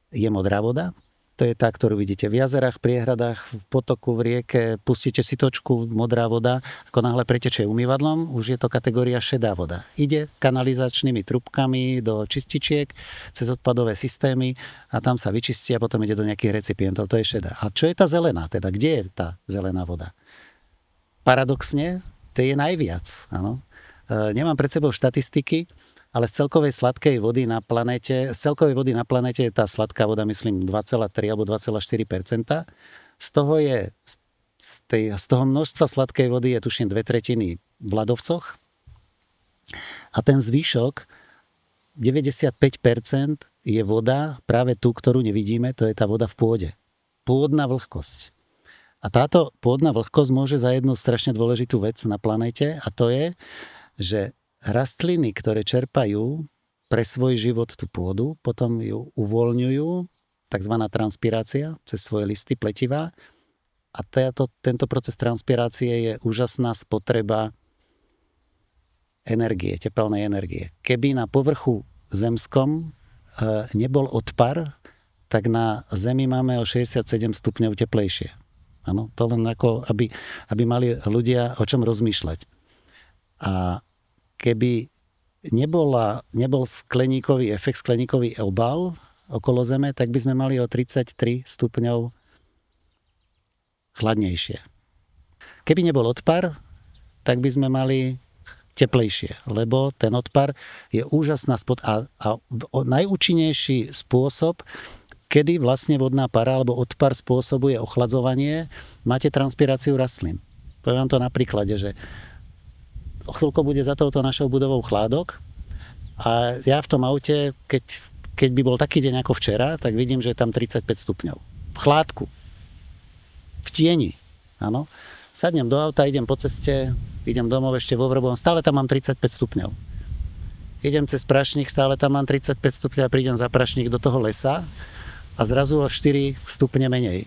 je modrá voda. To je tá, ktorú vidíte v jazerách, priehradách, v potoku, v rieke, pustíte si točku, modrá voda, ako náhle pretečie umývadlom, už je to kategória šedá voda. Ide kanalizačnými trubkami do čističiek, cez odpadové systémy a tam sa vyčistí a potom ide do nejakých recipientov, to je šedá. A čo je tá zelená, teda kde je tá zelená voda? Paradoxne, to je najviac, áno. Nemám pred sebou štatistiky, ale z celkovej sladkej vody na planéte, je tá sladká voda, myslím, 2,3 alebo 2,4%. Z toho množstva sladkej vody je, tuším, 2/3 v ľadovcoch. A ten zvyšok, 95% je voda, práve tú, ktorú nevidíme, to je tá voda v pôde. Pôdna vlhkosť. A táto pôdna vlhkosť môže za jednu strašne dôležitú vec na planéte, a to je, že rastliny, ktoré čerpajú pre svoj život tú pôdu, potom ju uvoľňujú, takzvaná transpirácia, cez svoje listy pletivá. A tento proces transpirácie je úžasná spotreba energie, tepelnej energie. Keby na povrchu zemskom nebol odpar, tak na Zemi máme o 67 stupňov teplejšie. Áno, to len ako, aby mali ľudia o čom rozmýšľať. A keby nebol skleníkový efekt, skleníkový obal okolo Zeme, tak by sme mali o 33 stupňov chladnejšie. Keby nebol odpar, tak by sme mali teplejšie, lebo ten odpar je úžasná a najúčinnejší spôsob, kedy vlastne vodná para alebo odpar spôsobuje ochladzovanie, máte transpiráciu rastlín. Poviem vám to na príklade, že o chvíľko bude za touto našou budovou chládok a ja v tom aute, keď by bol taký deň ako včera, tak vidím, že je tam 35 stupňov. V chládku. V tieni. Áno. Sadnem do auta, idem po ceste, idem domov ešte vo Vrbovom, stále tam mám 35 stupňov. Idem cez Prašník, stále tam mám 35 stupňov a prídem za Prašník do toho lesa a zrazu o 4 stupne menej.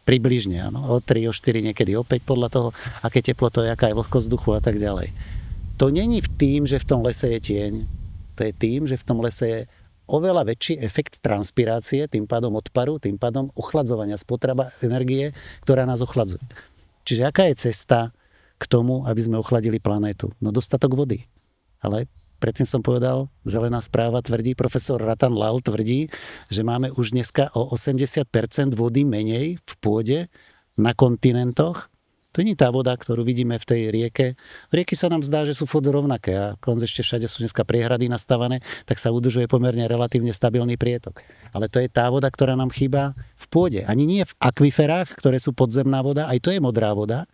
Približne, áno, o 3, o 4, niekedy o 5, podľa toho, aké teplo to je, aká je vlhkosť vzduchu a tak ďalej. To není v tým, že v tom lese je tieň. To je tým, že v tom lese je oveľa väčší efekt transpirácie, tým pádom odparu, tým pádom ochladzovania, spotreba energie, ktorá nás ochladzuje. Čiže aká je cesta k tomu, aby sme ochladili planétu? No dostatok vody. Ale predtým som povedal, zelená správa tvrdí, profesor Ratan Lal tvrdí, že máme už dneska o 80% vody menej v pôde na kontinentoch. To nie je tá voda, ktorú vidíme v tej rieke. Rieky sa nám zdá, že sú furt rovnaké a ešte všade sú dneska priehrady nastavané, tak sa udržuje pomerne relatívne stabilný prietok. Ale to je tá voda, ktorá nám chýba v pôde. Ani nie v akviferách, ktoré sú podzemná voda, aj to je modrá voda,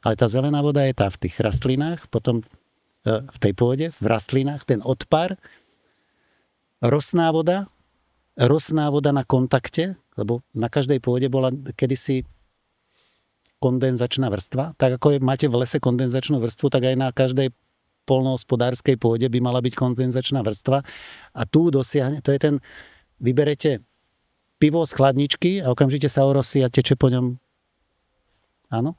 ale tá zelená voda je tá v tých rastlinách, potom v tej pôde, v rastlinách, ten odpar, rosná voda na kontakte, lebo na každej pôde bola kedysi kondenzačná vrstva. Tak ako máte v lese kondenzačnú vrstvu, tak aj na každej poľnohospodárskej pôde by mala byť kondenzačná vrstva. A tu dosiahne, to je ten, vyberete pivo z chladničky a okamžite sa orosí a teče po ňom. Áno.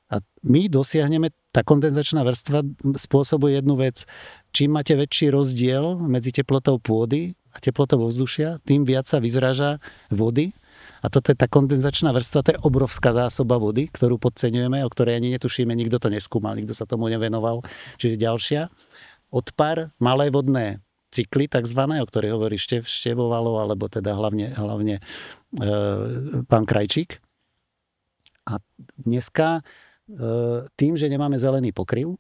A my dosiahneme, tá kondenzačná vrstva spôsobuje jednu vec. Čím máte väčší rozdiel medzi teplotou pôdy a teplotou ovzdušia, tým viac sa vyzráža vody. A toto je tá kondenzačná vrstva, to je obrovská zásoba vody, ktorú podceňujeme, o ktorej ani netušíme, nikto to neskúmal, nikto sa tomu nevenoval. Čiže ďalšia. Odpar, malé vodné cykly, takzvané, o ktorých hovorí Števovalo, alebo teda hlavne pán Krajčík. A dneska tým, že nemáme zelený pokryv,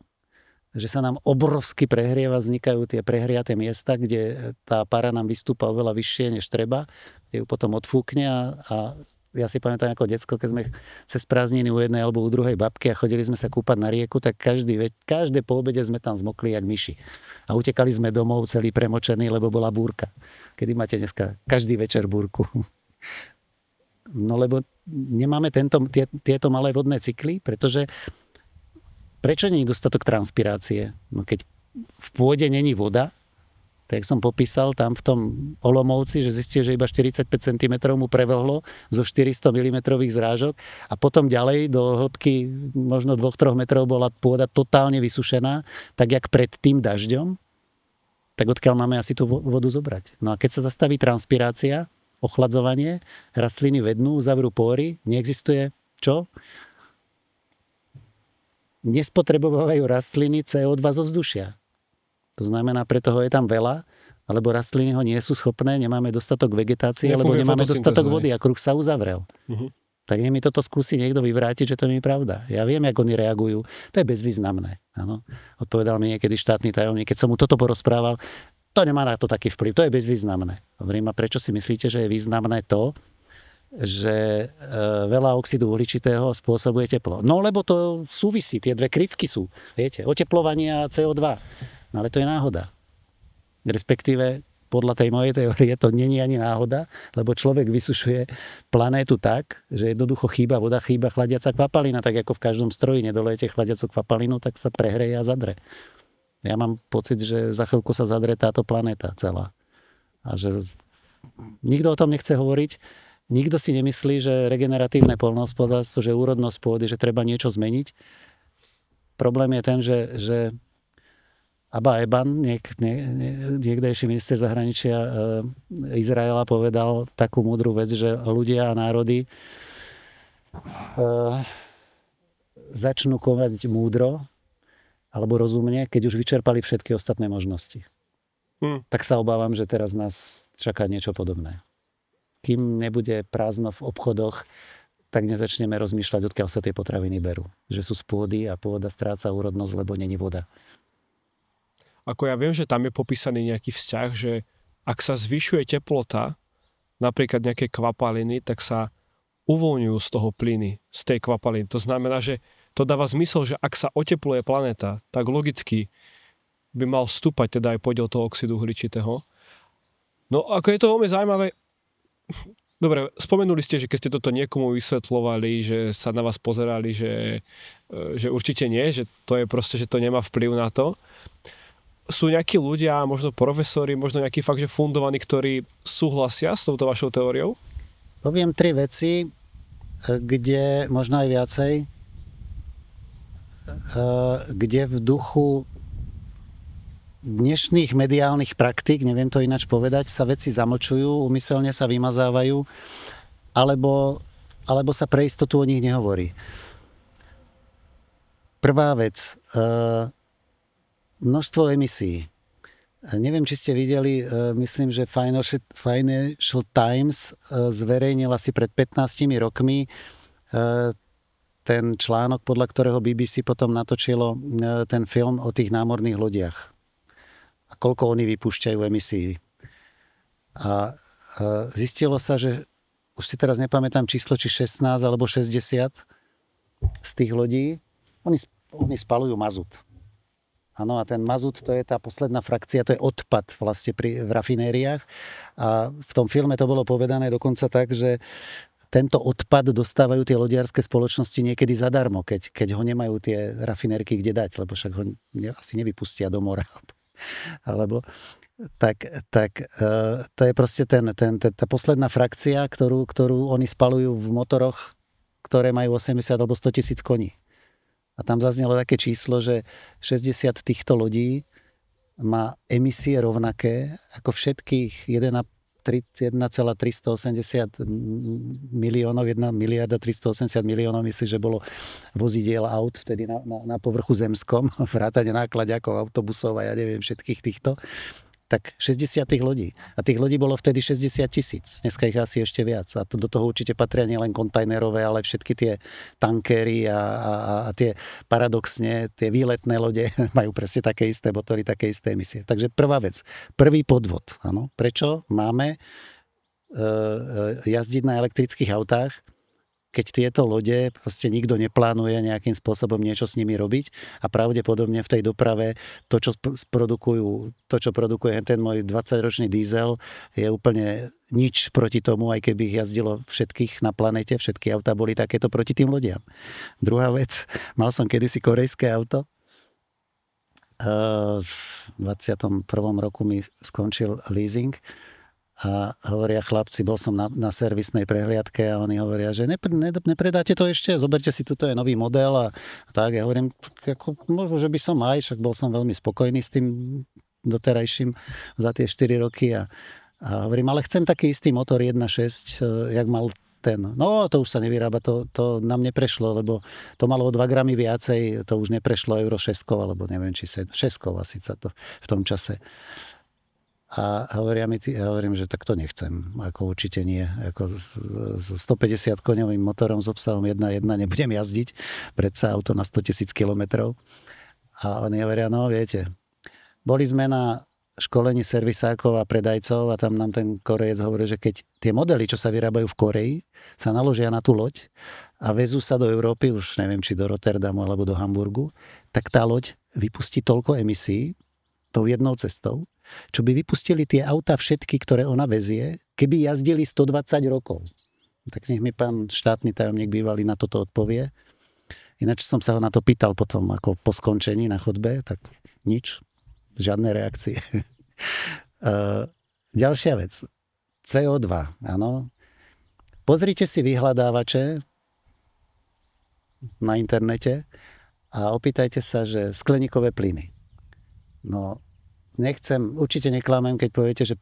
že sa nám obrovsky prehrieva, vznikajú tie prehriaté miesta, kde tá para nám vystúpa oveľa vyššie, než treba, kde ju potom odfúkne a ja si pamätám ako decko, keď sme cez prázdniny u jednej alebo u druhej babky a chodili sme sa kúpať na rieku, tak každé po obede sme tam zmokli jak myši. A utekali sme domov celý premočený, lebo bola búrka. Kedy máte dneska každý večer búrku? No lebo nemáme tieto malé vodné cykly, pretože prečo nie je dostatok transpirácie? No keď v pôde není voda, tak som popísal tam v tom Olomouci, že zistil, že iba 45 cm mu prevlhlo zo 400 mm zrážok a potom ďalej do hĺbky možno 2-3 metrov bola pôda totálne vysušená, tak jak pred tým dažďom, tak odkiaľ máme asi tú vodu zobrať. No a keď sa zastaví transpirácia, ochladzovanie, rastliny vednú, uzavrú pory, neexistuje čo? Nespotrebovávajú rastliny CO2 zo vzdušia. To znamená, preto ho je tam veľa, alebo rastliny ho nie sú schopné, nemáme dostatok vegetácie, alebo nemáme dostatok vody a kruh sa uzavrel. Tak mi toto skúsi niekto vyvrátiť, že to nie je pravda. Ja viem, ako oni reagujú. To je bezvýznamné. Áno. Odpovedal mi niekedy štátny tajomník, keď som mu toto porozprával, to nemá na to taký vplyv, to je bezvýznamné. Hovorím, a prečo si myslíte, že je významné to, že veľa oxidu uhličitého spôsobuje teplo? No lebo to súvisí, tie dve krivky sú, viete, oteplovanie a CO2. No ale to je náhoda. Respektíve, podľa tej mojej teórie, to není ani náhoda, lebo človek vysušuje planétu tak, že jednoducho chýba voda, chýba chladiaca kvapalina, tak ako v každom stroji nedolejete chladiacu kvapalinu, tak sa prehreje a zadre. Ja mám pocit, že za chvíľku sa zadre táto planéta celá. A že nikto o tom nechce hovoriť, nikto si nemyslí, že regeneratívne poľnohospodárstvo, že úrodnosť pôdy, že treba niečo zmeniť. Problém je ten, že Abba Eban, niekdejší minister zahraničia Izraela, povedal takú múdru vec, že ľudia a národy začnú konať múdro alebo rozumne, keď už vyčerpali všetky ostatné možnosti. Tak sa obávam, že teraz nás čaká niečo podobné. Kým nebude prázdno v obchodoch, tak nezačneme rozmýšľať, odkiaľ sa tie potraviny berú. Že sú z pôdy a pôda stráca úrodnosť, lebo není voda. Ako ja viem, že tam je popísaný nejaký vzťah, že ak sa zvyšuje teplota, napríklad nejaké kvapaliny, tak sa uvoľňujú z toho plyny, z tej kvapaliny. To znamená, že to dáva zmysel, že ak sa otepluje planéta, tak logicky by mal vstúpať teda aj podiel toho oxidu uhličitého. No ako je to veľmi zaujímavé. Dobre, spomenuli ste, že keď ste toto niekomu vysvetľovali, že sa na vás pozerali, že určite nie, že to je proste, že to nemá vplyv na to. Sú nejakí ľudia, možno profesori, možno nejakí fakt, že fundovaní, ktorí súhlasia s touto vašou teóriou? Poviem 3 veci, kde možno aj viacej, kde v duchu dnešných mediálnych praktík, neviem to ináč povedať, sa veci zamlčujú, úmyselne sa vymazávajú, alebo sa pre istotu o nich nehovorí. Prvá vec, množstvo emisí. Neviem, či ste videli, myslím, že Financial Times zverejnil asi pred 15 rokmi ten článok, podľa ktorého BBC potom natočilo ten film o tých námorných lodiach. A koľko oni vypúšťajú emisí. A zistilo sa, že už si teraz nepamätám číslo, či 16 alebo 60 z tých lodí, oni spalujú mazut. Áno, a ten mazut, to je tá posledná frakcia, to je odpad vlastne v rafinériách. A v tom filme to bolo povedané dokonca tak, že tento odpad dostávajú tie lodiarske spoločnosti niekedy zadarmo, keď ho nemajú tie rafinérky kde dať, lebo však ho asi nevypustia do mora. Alebo tak to je proste tá posledná frakcia, ktorú oni spalujú v motoroch, ktoré majú 80 alebo 100 000 koní. A tam zaznelo také číslo, že 60 týchto lodí má emisie rovnaké ako všetkých 1,380 miliónov, 1 miliarda 380 miliónov, myslím, že bolo vozidiel aut vtedy na povrchu zemskom, vrátane nákladiakov, autobusov a ja neviem všetkých týchto. tak 60 ľudí. A tých ľudí bolo vtedy 60 000. Dneska ich asi ešte viac. A to do toho určite patria nielen kontajnerové, ale všetky tie tankery a tie paradoxne, tie výletné lode majú presne také isté motory, také isté emisie. Takže prvá vec, prvý podvod. Áno. Prečo máme jazdiť na elektrických autách, keď tieto lode proste nikto neplánuje nejakým spôsobom niečo s nimi robiť a pravdepodobne v tej doprave to, čo produkuje ten môj 20-ročný diesel, je úplne nič proti tomu, aj keby ich jazdilo všetkých na planete, všetky autá boli takéto proti tým lodiam. Druhá vec, mal som kedysi korejské auto. V 21. roku mi skončil leasing a hovoria chlapci, bol som na servisnej prehliadke a oni hovoria, že nepredáte to ešte, zoberte si, tuto je nový model a tak. Ja hovorím, možno, že by som aj, však bol som veľmi spokojný s tým doterajším za tie 4 roky a hovorím, ale chcem taký istý motor 1.6, jak mal ten. No, to už sa nevyrába, to nám neprešlo, lebo to malo o 2 gramy viacej, to už neprešlo Euro 6, alebo neviem, či 6 asi sa to v tom čase. A hovorím, že tak to nechcem. Ako určite nie. Ako s 150 koňovým motorom s obsahom 1.1 nebudem jazdiť. Predsa auto na 100 000 kilometrov. A oni hovoria, no viete, boli sme na školení servisákov a predajcov a tam nám ten Korejec hovorí, že keď tie modely, čo sa vyrábajú v Koreji, sa naložia na tú loď a vezú sa do Európy, už neviem, či do Rotterdamu alebo do Hamburgu, tak tá loď vypustí toľko emisí tou jednou cestou, čo by vypustili tie auta všetky, ktoré ona vezie, keby jazdili 120 rokov. Tak nech mi pán štátny tajomník bývalý na toto odpovie. Ináč som sa ho na to pýtal potom, ako po skončení na chodbe, tak nič, žiadne reakcie. Ďalšia vec. CO2, áno. Pozrite si vyhľadávače na internete a opýtajte sa, že skleníkové plyny. No, určite neklamem, keď poviete, že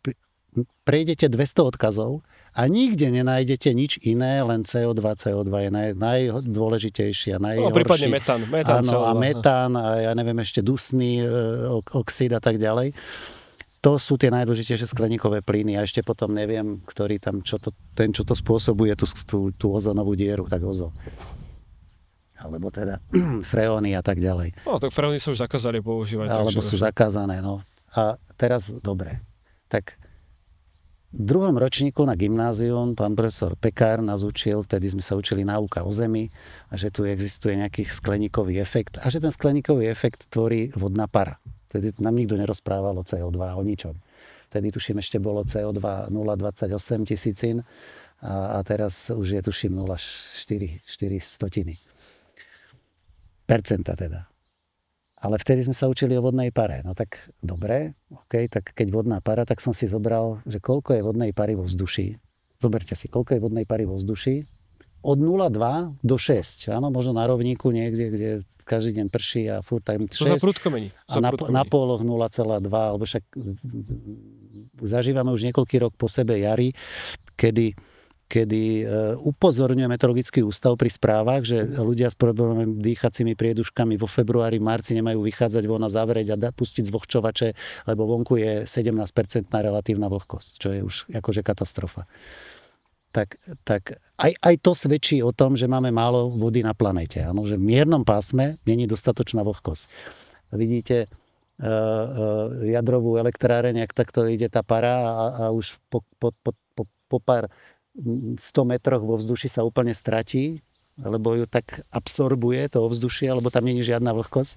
prejdete 200 odkazov a nikde nenájdete nič iné, len CO2. CO2 je najdôležitejší a najhorší. No, prípadne metán. Áno, CO2. A metán, a ja neviem, ešte dusný oxid a tak ďalej. To sú tie najdôležitejšie skleníkové plyny a ešte potom neviem, ktorý tam, čo to spôsobuje, tú ozónovú dieru, tak ozón. Alebo teda freóny a tak ďalej. No, tak freóny sa už zakázali používať. Alebo sú zakázané, no. A teraz, dobre, tak v 2. ročníku na gymnázium pán profesor Pekár nás učil, vtedy sme sa učili náuka o Zemi a že tu existuje nejaký skleníkový efekt a že ten skleníkový efekt tvorí vodná para. Vtedy nám nikto nerozprával o CO2, o ničom. Vtedy tuším ešte bolo CO2 0,28 tisícin a teraz už je tuším 0,4 percenta teda. Ale vtedy sme sa učili o vodnej pare. No tak dobre, tak keď vodná para, tak som si zobral, že koľko je vodnej pary vo vzduší. Zoberte si, koľko je vodnej pary vo vzduší. Od 0,2 do 6. Áno, možno na rovníku niekde, kde každý deň prší a furt tam 6. To za prudko mení. A na poloch 0,2, alebo však zažívame už niekoľký rok po sebe jary, kedy upozorňuje Meteorologický ústav pri správach, že ľudia s problémami dýchacími prieduškami vo februári, marci nemajú vychádzať von a zavrieť a pustiť zvlhčovače, lebo vonku je 17% relatívna vlhkosť, čo je už akože katastrofa. Tak aj to svedčí o tom, že máme málo vody na planéte. Áno, že v miernom pásme není dostatočná vlhkosť. Vidíte jadrovú elektráreň, jak takto ide tá para a už po pár 100 metroch vo vzduši sa úplne stratí, lebo ju tak absorbuje to ovzdušie, alebo tam nie je žiadna vlhkosť.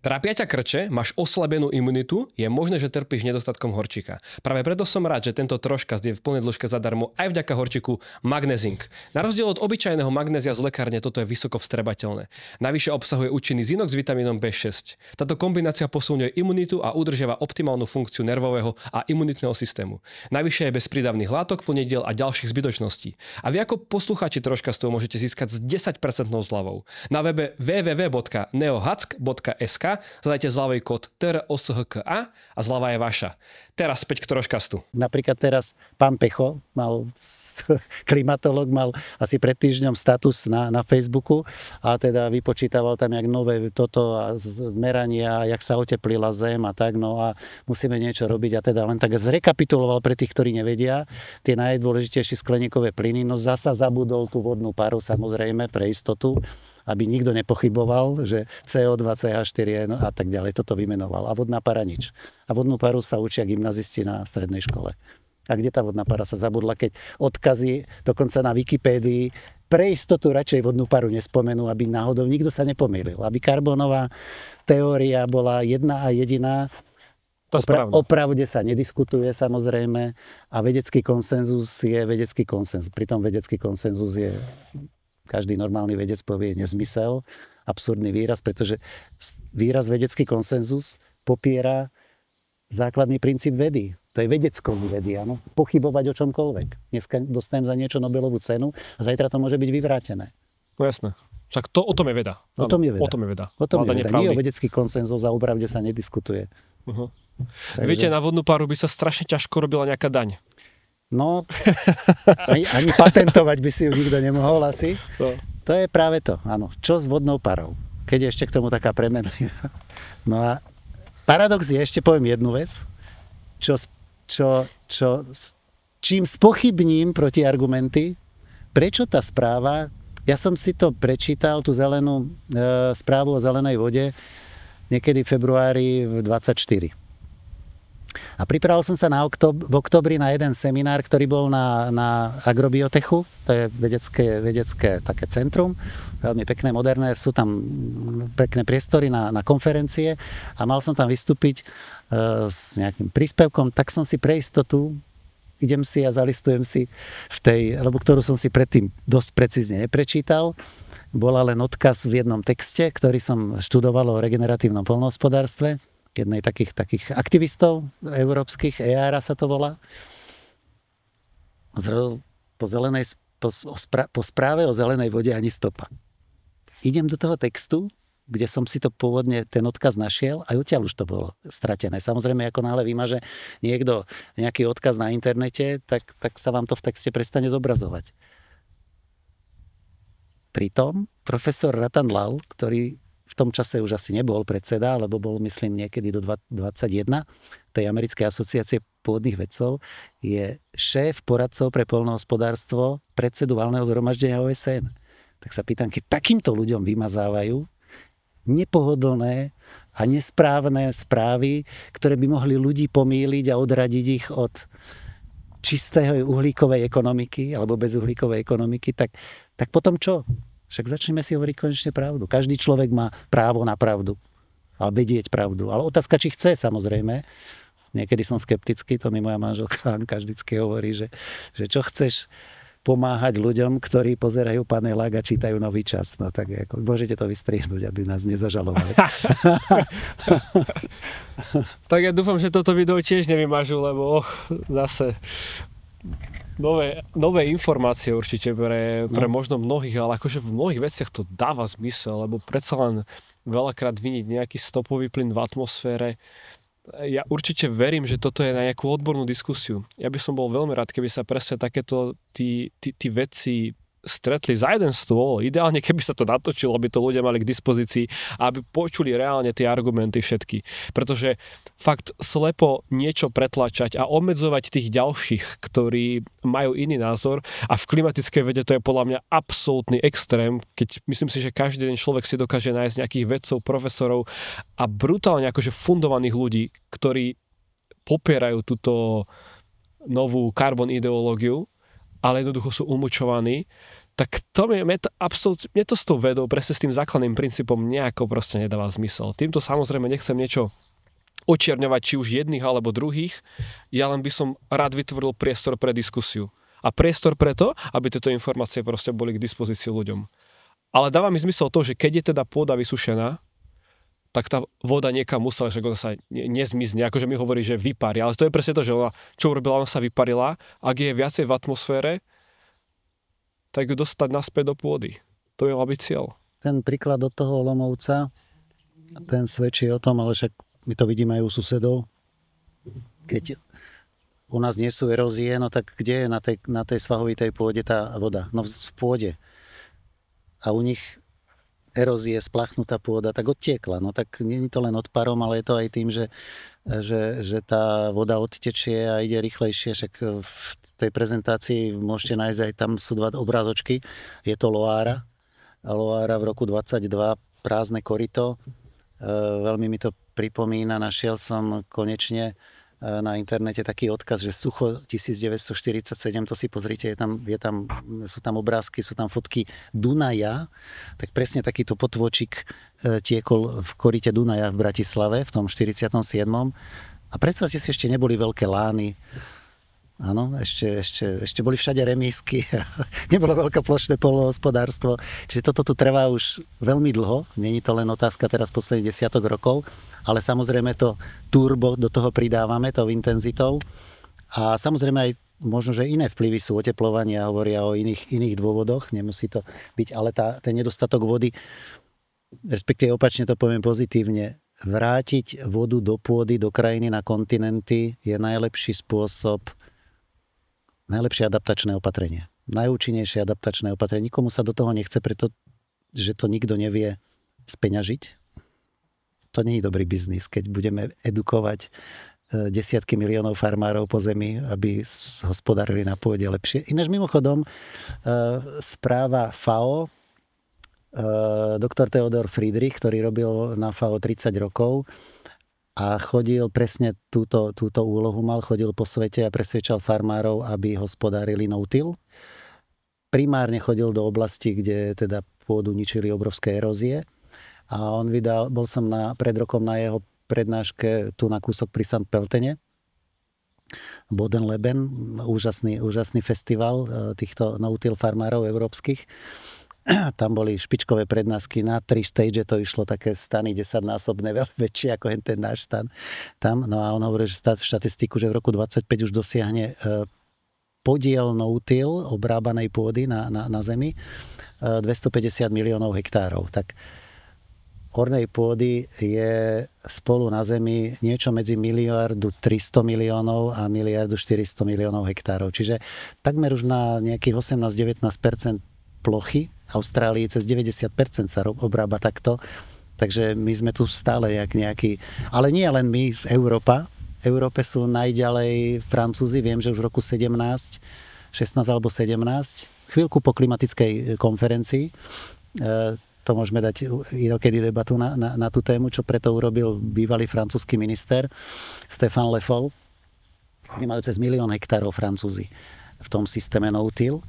Trápia ťa krče, máš oslabenú imunitu, je možné, že trpíš nedostatkom horčíka. Práve preto som rád, že tento troška je v plnej dĺžke zadarmo aj vďaka horčíku Magnezink. Na rozdiel od obyčajného magnézia z lekárne, toto je vysoko vstrebateľné. Navyše obsahuje účinný zinok s vitamínom B6. Táto kombinácia posilňuje imunitu a udržiava optimálnu funkciu nervového a imunitného systému. Navyše je bez prídavných látok, plnediel a ďalších zbytočností. A vy ako poslucháči troška z toho môžete získať z 10% zľavou. Na webe www.neohack.sk zadajte zľavový kód TROSHKA a zľava je vaša. Teraz späť k troškastu. Napríklad teraz pán Pecho, klimatolog, mal asi pred týždňom status na Facebooku a teda vypočítaval tam jak nové toto a merania, jak sa oteplila zem a tak, no a musíme niečo robiť a teda len tak zrekapituloval pre tých, ktorí nevedia, tie najdôležitejšie skleníkové plyny, no zasa zabudol tú vodnú paru, samozrejme, pre istotu, aby nikto nepochyboval, že CO2, CH4 a tak ďalej, toto vymenoval. A vodná para nič. A vodnú paru sa učia gymnazisti na strednej škole. A kde tá vodná para sa zabudla, keď odkazy, dokonca na Wikipédii, pre istotu radšej vodnú paru nespomenú, aby náhodou nikto sa nepomýlil. Aby karbonová teória bola jedna a jediná. O pravde sa nediskutuje, samozrejme, a vedecký konsenzus je vedecký konsenzus. Pritom vedecký konsenzus je, každý normálny vedec povie, nezmysel, absurdný výraz, pretože výraz vedecký konsenzus popiera základný princíp vedy. To je vedeckou vedy, áno. Pochybovať o čomkoľvek. Dneska dostanem za niečo Nobelovú cenu a zajtra to môže byť vyvrátené. No jasné. Však o tom je veda. O tom je veda. O tom je veda. O tom je veda. Nie o vedecký konsenzus a o pravde sa nediskutuje. Uh-huh. Takže... Viete, na vodnú paru by sa strašne ťažko robila nejaká daň. No, ani patentovať by si ju nikto nemohol asi. No. To je práve to, áno. Čo s vodnou parou? Keď je ešte k tomu taká premena. No a paradox je, ešte poviem jednu vec, čím spochybním protiargumenty, prečo tá správa, ja som si to prečítal, tú zelenú správu o zelenej vode, niekedy v februári 24. A pripravil som sa v oktobri na jeden seminár, ktorý bol na Agrobiotechu, to je vedecké také centrum, veľmi pekné, moderné, sú tam pekné priestory na konferencie a mal som tam vystúpiť s nejakým príspevkom, tak som si pre istotu, idem si a zalistujem si lebo ktorú som si predtým dosť precízne neprečítal, bola len odkaz v jednom texte, ktorý som študoval o regeneratívnom poľnohospodárstve, jednej takých aktivistov európskych, EARA sa to volá. Po správe o zelenej vode ani stopa. Idem do toho textu, kde som si to pôvodne ten odkaz našiel a odtiaľ už to bolo stratené. Samozrejme, ako náhle vymaže niekto nejaký odkaz na internete, tak sa vám to v texte prestane zobrazovať. Pritom profesor Ratan Lal, ktorý v tom čase už asi nebol predseda, alebo bol, myslím, niekedy do 21 tej Americkej asociácie pôdnych vedcov, je šéf poradcov pre poľnohospodárstvo predsedu valného zhromaždenia OSN. Tak sa pýtam, keď takýmto ľuďom vymazávajú nepohodlné a nesprávne správy, ktoré by mohli ľudí pomýliť a odradiť ich od čistého uhlíkovej ekonomiky alebo bezuhlíkovej ekonomiky, tak potom čo? Však začneme si hovoriť konečne pravdu. Každý človek má právo na pravdu. Ale vedieť pravdu. Ale otázka, či chce, samozrejme. Niekedy som skeptický, to mi moja manželka Anka vždycky hovorí, že čo chceš pomáhať ľuďom, ktorí pozerajú panelák a čítajú Nový čas. No tak ako, môžete to vystrihnúť, aby nás nezažalovali. Tak ja dúfam, že toto video tiež nevymažu, lebo zase... Nové informácie určite pre možno mnohých, ale akože v mnohých veciach to dáva zmysel, lebo predsa len veľakrát viniť nejaký stopový plyn v atmosfére. Ja určite verím, že toto je na nejakú odbornú diskusiu. Ja by som bol veľmi rád, keby sa presne takéto tí veci stretli za jeden stôl. Ideálne, keby sa to natočilo, aby to ľudia mali k dispozícii a aby počuli reálne tie argumenty všetky. Pretože fakt slepo niečo pretlačať a obmedzovať tých ďalších, ktorí majú iný názor a v klimatickej vede to je podľa mňa absolútny extrém, keď myslím si, že každý den človek si dokáže nájsť nejakých vedcov, profesorov a brutálne akože fundovaných ľudí, ktorí popierajú túto novú carbon ideológiu, ale jednoducho sú umúčovaní, tak mne to s tou vedou, presne s tým základným princípom nejako proste nedáva zmysel. Týmto samozrejme nechcem niečo očierňovať, či už jedných alebo druhých, ja len by som rád vytvoril priestor pre diskusiu. A priestor preto, aby tieto informácie proste boli k dispozícii ľuďom. Ale dáva mi zmysel to, že keď je teda pôda vysušená, tak tá voda niekam musela, že ona sa nezmizne, akože mi hovorí, že vyparí. Ale to je presne to, že ona, čo urobila, ona sa vyparila. Ak je viacej v atmosfére, tak ju dostať naspäť do pôdy. To by mal byť cieľ. Ten príklad od toho Olomouca, ten svedčí o tom, ale však my to vidíme aj u susedov. Keď u nás nie sú erózie, no tak kde je na tej svahovitej pôde tá voda? No v pôde. A u nich erózie, splachnutá pôda, tak odtiekla. No tak nie je to len odparom, ale je to aj tým, že tá voda odtečie a ide rýchlejšie. Však v tej prezentácii môžete nájsť aj tam sú dva obrázočky. Je to Loára. Loára v roku 22, prázdne koryto. Veľmi mi to pripomína, našiel som konečne na internete taký odkaz, že Sucho 1947, to si pozrite, sú tam obrázky, sú tam fotky Dunaja, tak presne takýto potôčik tiekol v koryte Dunaja v Bratislave v tom 47. A predstavte si, ešte neboli veľké lány. Áno, ešte boli všade remísky, nebolo veľké plošné poľnohospodárstvo, čiže toto tu trvá už veľmi dlho, není to len otázka teraz posledných desiatok rokov, ale samozrejme to turbo do toho pridávame, tou intenzitou a samozrejme aj možno, že iné vplyvy sú oteplovania, hovoria o iných dôvodoch, nemusí to byť, ale ten nedostatok vody, respektíve opačne to poviem pozitívne, vrátiť vodu do pôdy, do krajiny, na kontinenty je najlepší spôsob, najlepšie adaptačné opatrenie. Najúčinnejšie adaptačné opatrenie. Nikomu sa do toho nechce, pretože to nikto nevie speňažiť. To nie je dobrý biznis, keď budeme edukovať desiatky miliónov farmárov po zemi, aby hospodárili na pôde lepšie. Ináč mimochodom, správa FAO, doktor Theodor Friedrich, ktorý robil na FAO 30 rokov, a chodil presne túto úlohu chodil po svete a presvedčal farmárov, aby hospodárili no-till. Primárne chodil do oblasti, kde teda pôdu ničili obrovské erózie. A on bol som pred rokom na jeho prednáške tu na kúsok pri St. Peltene. Bodenleben, úžasný festival týchto no-till farmárov európskych. Tam boli špičkové prednášky na 3 stage, to išlo také stany 10-násobné, väčšie ako ten náš stan tam. No a on hovorí, že štatistiku, že v roku 25 už dosiahne podiel no-till obrábanej pôdy na zemi 250 miliónov hektárov. Tak ornej pôdy je spolu na zemi niečo medzi 1 300 miliónov a 1 400 miliónov hektárov. Čiže takmer už na nejakých 18-19% plochy Austrálii cez 90% sa obrába takto, takže my sme tu stále nejaký, ale nie len my, Európa. V Európe sú najďalej Francúzi, viem, že už v roku 16 alebo 17, chvíľku po klimatickej konferencii, to môžeme dať inokedy debatu na tú tému, čo preto urobil bývalý francúzsky minister Stéphane Le Foll. Oni majú cez 1 000 000 hektárov Francúzi v tom systéme no-till.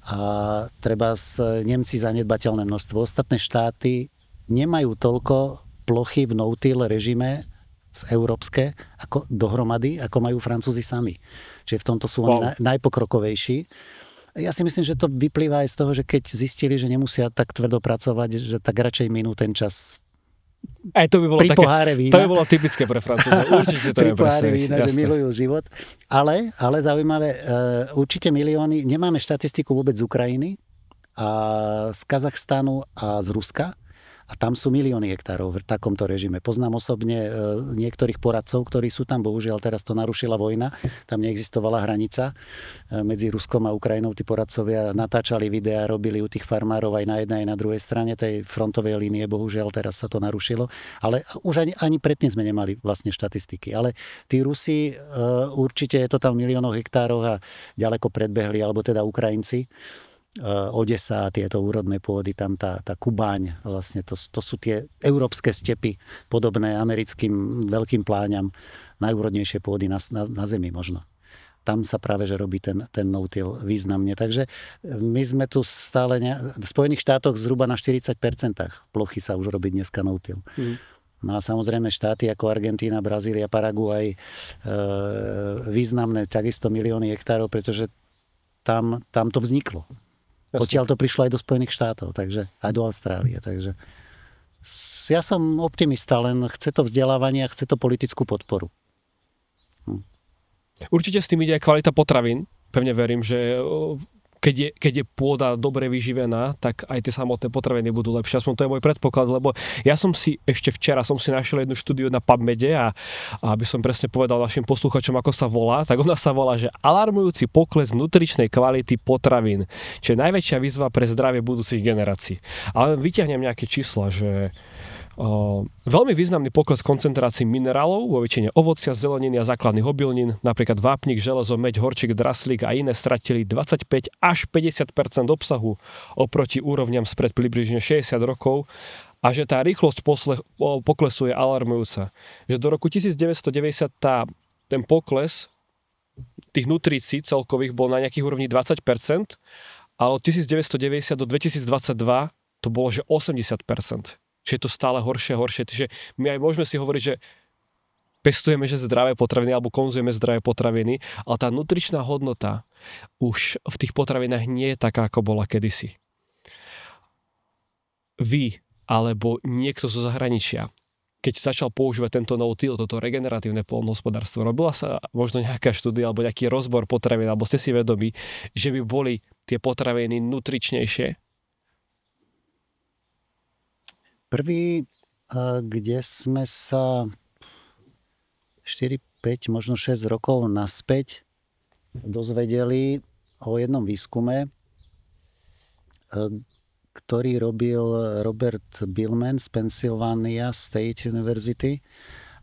A treba Nemci zanedbateľné množstvo. Ostatné štáty nemajú toľko plochy v no-till režime európske ako dohromady, ako majú Francúzi sami. Čiže v tomto sú oni najpokrokovejší. Ja si myslím, že to vyplýva aj z toho, že keď zistili, že nemusia tak tvrdo pracovať, že tak radšej minú ten čas aj to by bolo pri také, poháre vína. To by bolo typické pre Francúzov. Určite to pri je poháre vína, jasné. že milujú život. Ale zaujímavé, určite milióny, nemáme štatistiku vôbec z Ukrajiny a z Kazachstanu a z Ruska. A tam sú milióny hektárov v takomto režime. Poznám osobne niektorých poradcov, ktorí sú tam, bohužiaľ teraz to narušila vojna, tam neexistovala hranica medzi Ruskom a Ukrajinou. Tí poradcovia natáčali videá, robili u tých farmárov aj na jednej, aj na druhej strane tej frontovej línie, bohužiaľ teraz sa to narušilo. Ale už ani predtým sme nemali vlastne štatistiky. Ale tí Rusi, určite je to tam v miliónoch hektárov a ďaleko predbehli, alebo teda Ukrajinci. Odesa, tieto úrodné pôdy, tam tá Kubáň, vlastne to sú tie európske stepy, podobné americkým veľkým pláňam, najúrodnejšie pôdy na zemi možno. Tam sa práve, že robí ten no-till významne. Takže my sme tu stále, v Spojených štátoch zhruba na 40% plochy sa už robí dneska no-till. No a samozrejme štáty ako Argentína, Brazília, Paraguaj, významné takisto milióny hektárov, pretože tam to vzniklo. Odtiaľ to prišlo aj do Spojených štátov, takže aj do Austrálie. Takže ja som optimista, len chce to vzdelávanie a chce to politickú podporu. Určite s tým ide aj kvalita potravín. Pevne verím, že keď je pôda dobre vyživená, tak aj tie samotné potraviny budú lepšie. Aspoň to je môj predpoklad, lebo ja som si ešte včera našiel jednu štúdiu na PubMede a aby som presne povedal našim posluchačom, ako sa volá, tak ona sa volá, že alarmujúci pokles nutričnej kvality potravín, čo je najväčšia výzva pre zdravie budúcich generácií. Ale vyťahnem nejaké čísla, že veľmi významný pokles koncentrácií minerálov vo väčšine ovocia, zeleniny a základných obilnín, napríklad vápnik, železo, meď, horčík, draslík a iné stratili 25 až 50 obsahu oproti úrovňam spred približne 60 rokov a že tá rýchlosť poklesu je alarmujúca. Že do roku 1990 ten pokles tých nutrícií celkových bol na nejakých úrovni 20%, ale od 1990 do 2022 to bolo že 80%. Čiže je to stále horšie a horšie. Čiže my aj môžeme si hovoriť, že pestujeme že zdravé potraviny alebo konzumujeme zdravé potraviny, ale tá nutričná hodnota už v tých potravinách nie je taká, ako bola kedysi. Vy alebo niekto zo zahraničia, keď začal používať tento no-till, toto regeneratívne poľnohospodárstvo, robila sa možno nejaká štúdia alebo nejaký rozbor potravín, alebo ste si vedomí, že by boli tie potraviny nutričnejšie? Prvý, kde sme sa 4, 5, možno 6 rokov naspäť dozvedeli o jednom výskume, ktorý robil Robert Billman z Pennsylvania State University.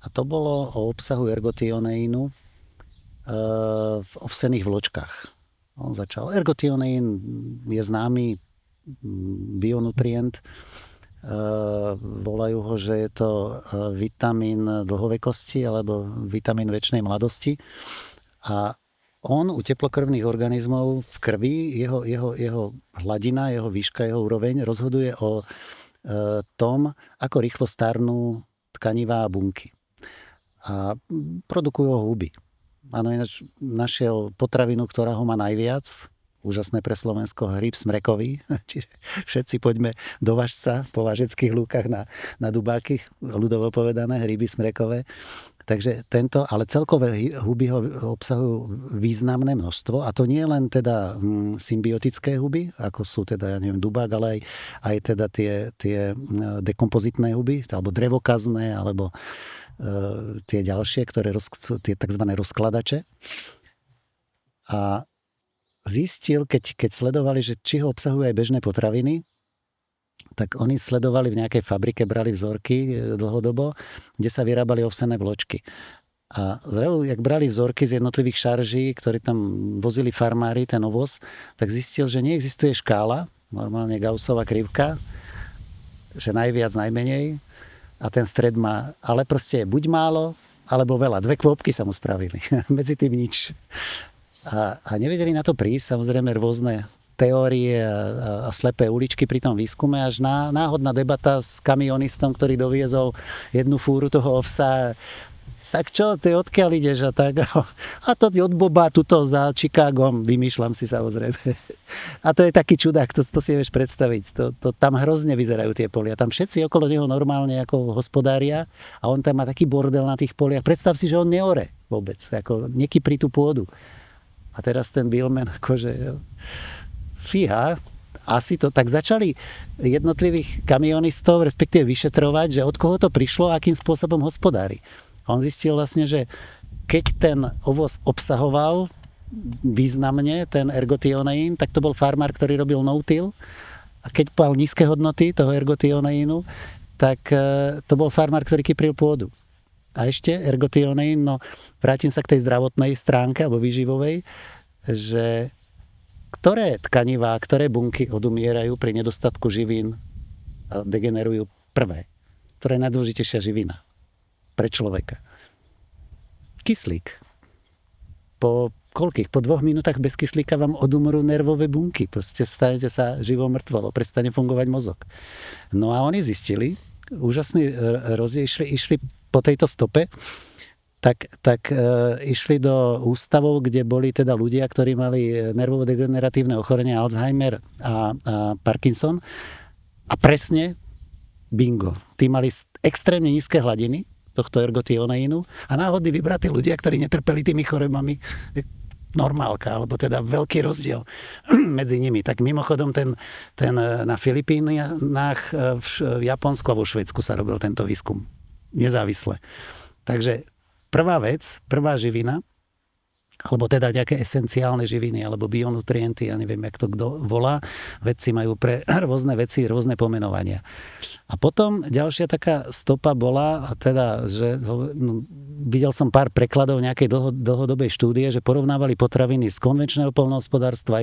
A to bolo o obsahu ergotioneínu v ovsených vločkách. On začal. Ergotioneín je známy bionutrient. Volajú ho, že je to vitamín dlhovekosti alebo vitamín večnej mladosti. A on u teplokrvných organizmov v krvi, jeho hladina, jeho výška, jeho úroveň rozhoduje o tom, ako rýchlo starnú tkanivá a bunky. A produkujú ho huby. Áno, ináč našiel potravinu, ktorá ho má najviac. Úžasné pre Slovensko, hríb smrekový. Čiže všetci poďme do Važca po važeckých lúkach na Dubáky, ľudovo povedané, hríby smrekové. Takže tento, ale celkové huby ho obsahujú významné množstvo a to nie len teda symbiotické huby, ako sú teda, ja neviem, dubák, ale aj teda tie dekompozitné huby, alebo drevokazné, alebo tie ďalšie, tie tzv. Rozkladače. A zistil, keď sledovali, že či ho obsahujú aj bežné potraviny, tak oni sledovali v nejakej fabrike, brali vzorky dlhodobo, kde sa vyrábali ovsené vločky. A zrazu, jak brali vzorky z jednotlivých šarží, ktoré tam vozili farmári, ten ovoz, tak zistil, že neexistuje škála, normálne Gaussova krivka, že najviac, najmenej, a ten stred má, ale proste je buď málo, alebo veľa. 2 kvôpky sa mu spravili. Medzi tým nič. A nevedeli na to prísť, samozrejme rôzne teórie a slepé uličky pri tom výskume, až náhodná debata s kamionistom, ktorý doviezol jednu fúru toho ovsa. Tak čo, ty odkiaľ ideš? A to od Boba, tuto za Chicagom, vymýšľam si samozrejme. A to je taký čudák, to si vieš predstaviť. To tam hrozne vyzerajú tie polia. Tam všetci okolo neho normálne ako hospodária a on tam má taký bordel na tých poliach. Predstav si, že on neore vôbec, ako nekyprí tú pôdu. A teraz ten Billman akože fíha, asi to. Tak začali jednotlivých kamionistov respektíve vyšetrovať, že od koho to prišlo a akým spôsobom hospodári. A on zistil vlastne, že keď ten ovoz obsahoval významne ten ergotioneín, tak to bol farmár, ktorý robil no-till. A keď mal nízke hodnoty toho ergotioneínu, tak to bol farmár, ktorý kypril pôdu. A ešte ergotioneín, no vrátim sa k tej zdravotnej stránke alebo výživovej, že ktoré tkanivá, ktoré bunky odumierajú pri nedostatku živín a degenerujú prvé. Ktorá je najdôležitejšia živina pre človeka? Kyslík. Po 2 minútach bez kyslíka vám odumrú nervové bunky. Proste stanete sa živo mŕtvolo, prestane fungovať mozog. No a oni zistili, úžasný išli po tejto stope, tak išli do ústavov, kde boli teda ľudia, ktorí mali nervovo-degeneratívne ochorenie, Alzheimer a Parkinson. A presne bingo. Tí mali extrémne nízke hladiny tohto ergotioneínu a náhodne vybratí ľudia, ktorí netrpeli tými chorobami, normálka, alebo teda veľký rozdiel medzi nimi. Tak mimochodom ten na Filipínach, v Japonsku a vo Švédsku sa robil tento výskum. Nezávisle. Takže prvá živina, alebo teda nejaké esenciálne živiny, alebo bionutrienty, ja neviem, jak to kto volá. Vedci majú pre rôzne veci rôzne pomenovania. A potom ďalšia taká stopa bola, a teda, že videl som pár prekladov nejakej dlhodobej štúdie, že porovnávali potraviny z konvenčného poľnohospodárstva,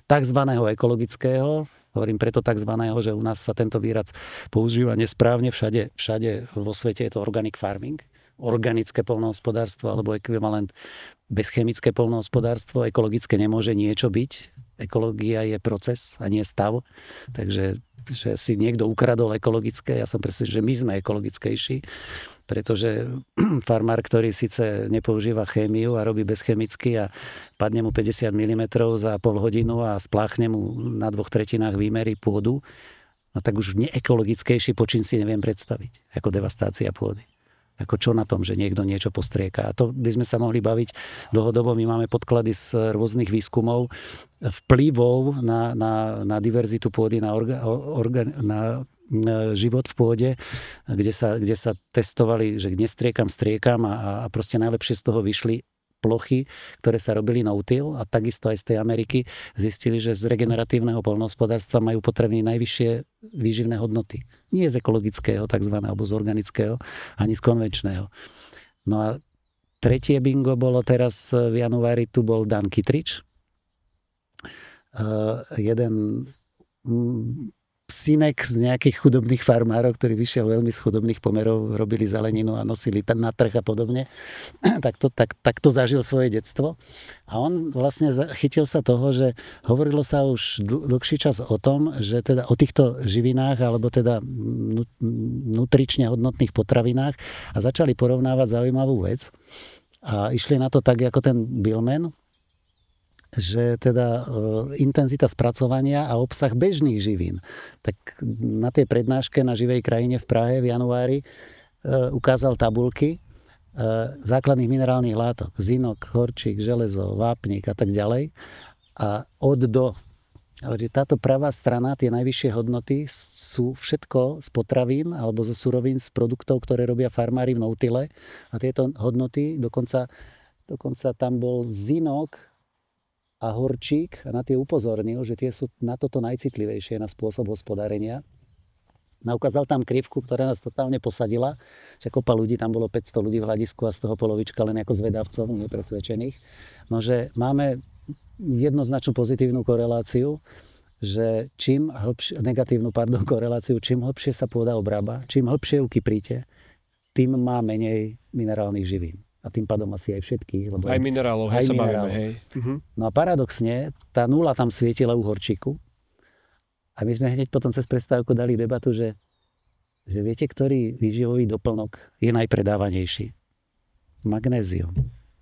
takzvaného ekologického, hovorím preto takzvaného, že u nás sa tento výraz používa nesprávne, všade vo svete je to organic farming, organické poľnohospodárstvo alebo ekvivalent bezchemické poľnohospodárstvo. Ekologické nemôže niečo byť. Ekológia je proces a nie stav. Takže že si niekto ukradol ekologické, ja som presvedčený, že my sme ekologickejší, pretože farmár, ktorý síce nepoužíva chémiu a robí bezchemicky a padne mu 50 mm za pol hodinu a spláchne mu na 2/3 výmery pôdu, no tak už neekologickejší počin si neviem predstaviť, ako devastácia pôdy. Ako čo na tom, že niekto niečo postrieka. A to by sme sa mohli baviť dlhodobo. My máme podklady z rôznych výskumov vplyvov na diverzitu pôdy, na život v pôde, kde sa testovali, že nestriekam, striekam a proste najlepšie z toho vyšli plochy, ktoré sa robili no-till a takisto aj z tej Ameriky zistili, že z regeneratívneho poľnohospodárstva majú potraviny najvyššie výživné hodnoty. Nie z ekologického takzvaného, alebo z organického, ani z konvenčného. No a tretie bingo bolo teraz v januári, tu bol Dan Kittredge. Jeden synek z nejakých chudobných farmárov, ktorý vyšiel veľmi z chudobných pomerov, robili zeleninu a nosili na trh a podobne. Tak to zažil svoje detstvo. A on vlastne chytil sa toho, že hovorilo sa už dlhší čas o tom, že teda o týchto živinách alebo teda nutrične hodnotných potravinách a začali porovnávať zaujímavú vec. A išli na to tak, ako ten Billman, že teda intenzita spracovania a obsah bežných živín. Tak na tej prednáške na Živej krajine v Prahe v januári ukázal tabuľky základných minerálnych látok. Zinok, horčík, železo, vápnik a tak ďalej. A od do. Táto pravá strana, tie najvyššie hodnoty sú všetko z potravín alebo zo surovín, z produktov, ktoré robia farmári v no-tille. A tieto hodnoty, dokonca tam bol zinok a horčík, a na tie upozornil, že tie sú na toto najcitlivejšie na spôsob hospodárenia. Ukázal tam krivku, ktorá nás totálne posadila, že kopa ľudí, tam bolo 500 ľudí v hľadisku a z toho polovička len ako zvedavcov, nepresvedčených. No, že máme jednoznačnú pozitívnu koreláciu, že čím hlbšie, koreláciu, čím hlbšie sa pôda obrába, čím hlbšie ju kypríte, tým má menej minerálnych živín. A tým pádom asi aj všetkých. Lebo aj minerálov, aj sa bavíme, hej. Uh-huh. No a paradoxne, tá nula tam svietila u horčíku. A my sme hneď potom cez prestávku dali debatu, že viete, ktorý výživový doplnok je najpredávanejší? Magnézium.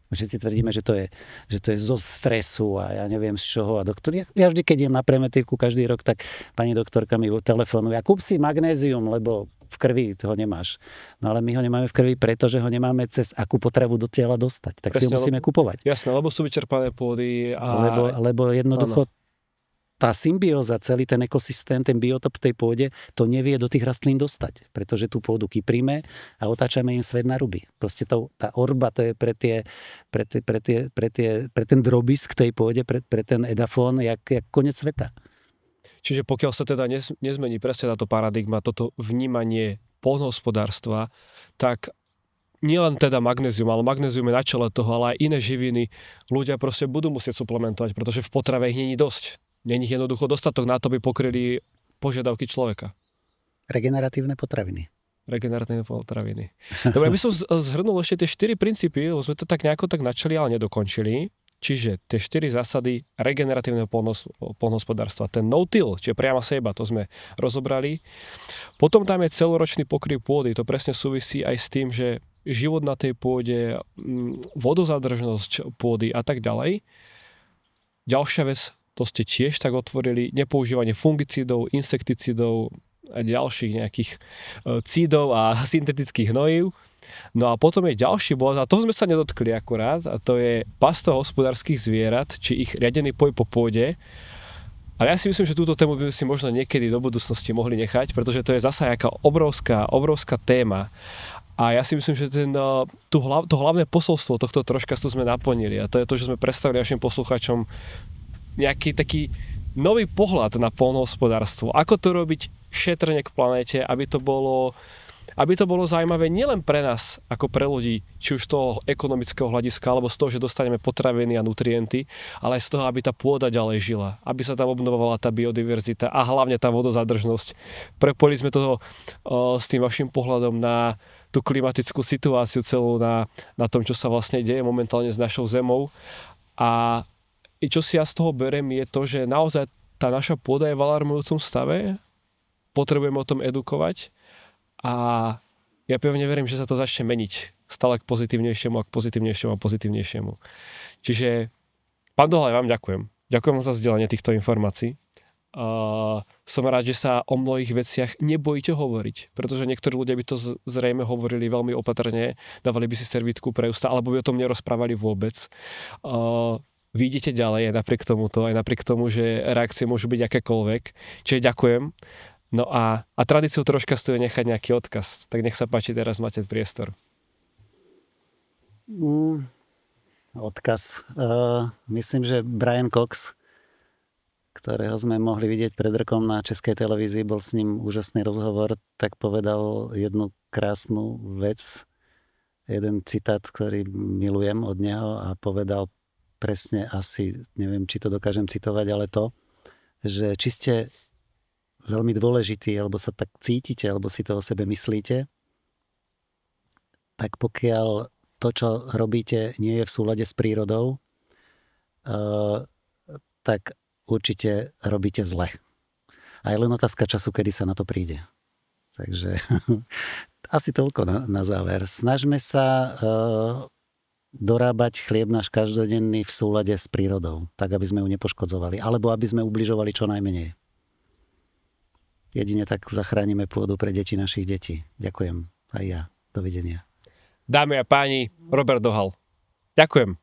Všetci tvrdíme, že to je zo stresu a ja neviem z čoho. A doktor, ja vždy, keď idem na premetívku každý rok, tak pani doktorka mi telefonuje a kúp si magnézium, lebo v krvi toho nemáš. No ale my ho nemáme v krvi, pretože ho nemáme cez akú potravu do tela dostať. Tak presne, si ho musíme kupovať. Jasné, lebo sú vyčerpané pôdy. Lebo jednoducho tá symbióza, celý ten ekosystém, ten biotop v tej pôde, to nevie do tých rastlín dostať. Pretože tú pôdu kypríme a otáčame im svet na ruby. Proste tá orba, to je pre ten drobisk tej pôde, pre ten edafón, jak konec sveta. Čiže pokiaľ sa teda nezmení presne táto paradigma, toto vnímanie poľnohospodárstva, tak nielen teda magnézium, ale magnézium je na čele toho, ale aj iné živiny ľudia proste budú musieť suplementovať, pretože v potrave ich není dosť. Není ich jednoducho dostatok na to, aby pokryli požiadavky človeka. Regeneratívne potraviny. Dobre, ja by som zhrnul ešte tie 4 princípy, lebo sme to tak nejako tak načali, ale nedokončili. Čiže tie 4 zásady regeneratívneho poľnohospodárstva. Ten no-till, čiže priama sejba, to sme rozobrali. Potom tam je celoročný pokryv pôdy. To presne súvisí aj s tým, že život na tej pôde, vodozadržnosť pôdy a tak ďalej. Ďalšia vec, to ste tiež tak otvorili, nepoužívanie fungicídov, insekticídov a ďalších nejakých cídov a syntetických hnojív. No a potom je ďalší bod, a toho sme sa nedotkli akurát, a to je pastva hospodárskych zvierat, či ich riadený pohyb po pôde. Ale ja si myslím, že túto tému by sme si možno niekedy do budúcnosti mohli nechať, pretože to je zasa nejaká obrovská téma. A ja si myslím, že to hlavné posolstvo tohto troškastu sme naplnili. A to je to, že sme predstavili našim poslucháčom nejaký taký nový pohľad na poľnohospodárstvo. Ako to robiť šetrne k planéte, aby to bolo zaujímavé nielen pre nás, ako pre ľudí, či už z toho ekonomického hľadiska, alebo z toho, že dostaneme potraviny a nutrienty, ale aj z toho, aby tá pôda ďalej žila, aby sa tam obnovovala tá biodiverzita a hlavne tá vodozadržnosť. Prepojili sme to s tým vašim pohľadom na tú klimatickú situáciu celú, na tom, čo sa vlastne deje momentálne s našou zemou. A čo si ja z toho berem, je to, že naozaj tá naša pôda je v alarmujúcom stave, potrebujeme o tom edukovať a ja pevne verím, že sa to začne meniť stále k pozitívnejšiemu a k pozitívnejšiemu. Čiže, pán Dohal, vám ďakujem. Ďakujem za zdieľanie týchto informácií. Som rád, že sa o mnohých veciach nebojíte hovoriť, pretože niektorí ľudia by to zrejme hovorili veľmi opatrne, dávali by si servítku pre ústa, alebo by o tom nerozprávali vôbec. Vy idete ďalej aj napriek tomu, že reakcie môžu byť akékoľvek. Čiže ďakujem. No a tradíciou troška stojí nechať nejaký odkaz. Tak nech sa páči, teraz máte priestor. Odkaz. Myslím, že Brian Cox, ktorého sme mohli vidieť pred rokom na českej televízii, bol s ním úžasný rozhovor, tak povedal jednu krásnu vec, jeden citát, ktorý milujem od neho a povedal presne asi, neviem, či to dokážem citovať, ale to, že či ste veľmi dôležitý, alebo sa tak cítite, alebo si to o sebe myslíte, tak pokiaľ to, čo robíte, nie je v súlade s prírodou, tak určite robíte zle. A je len otázka času, kedy sa na to príde. Takže asi toľko na záver. Snažme sa dorábať chlieb náš každodenný v súlade s prírodou, tak aby sme ju nepoškodzovali, alebo aby sme ubližovali čo najmenej. Jedine tak zachránime pôdu pre deti našich detí. Ďakujem. Aj ja. Dovidenia. Dámy a páni, Robert Dohal. Ďakujem.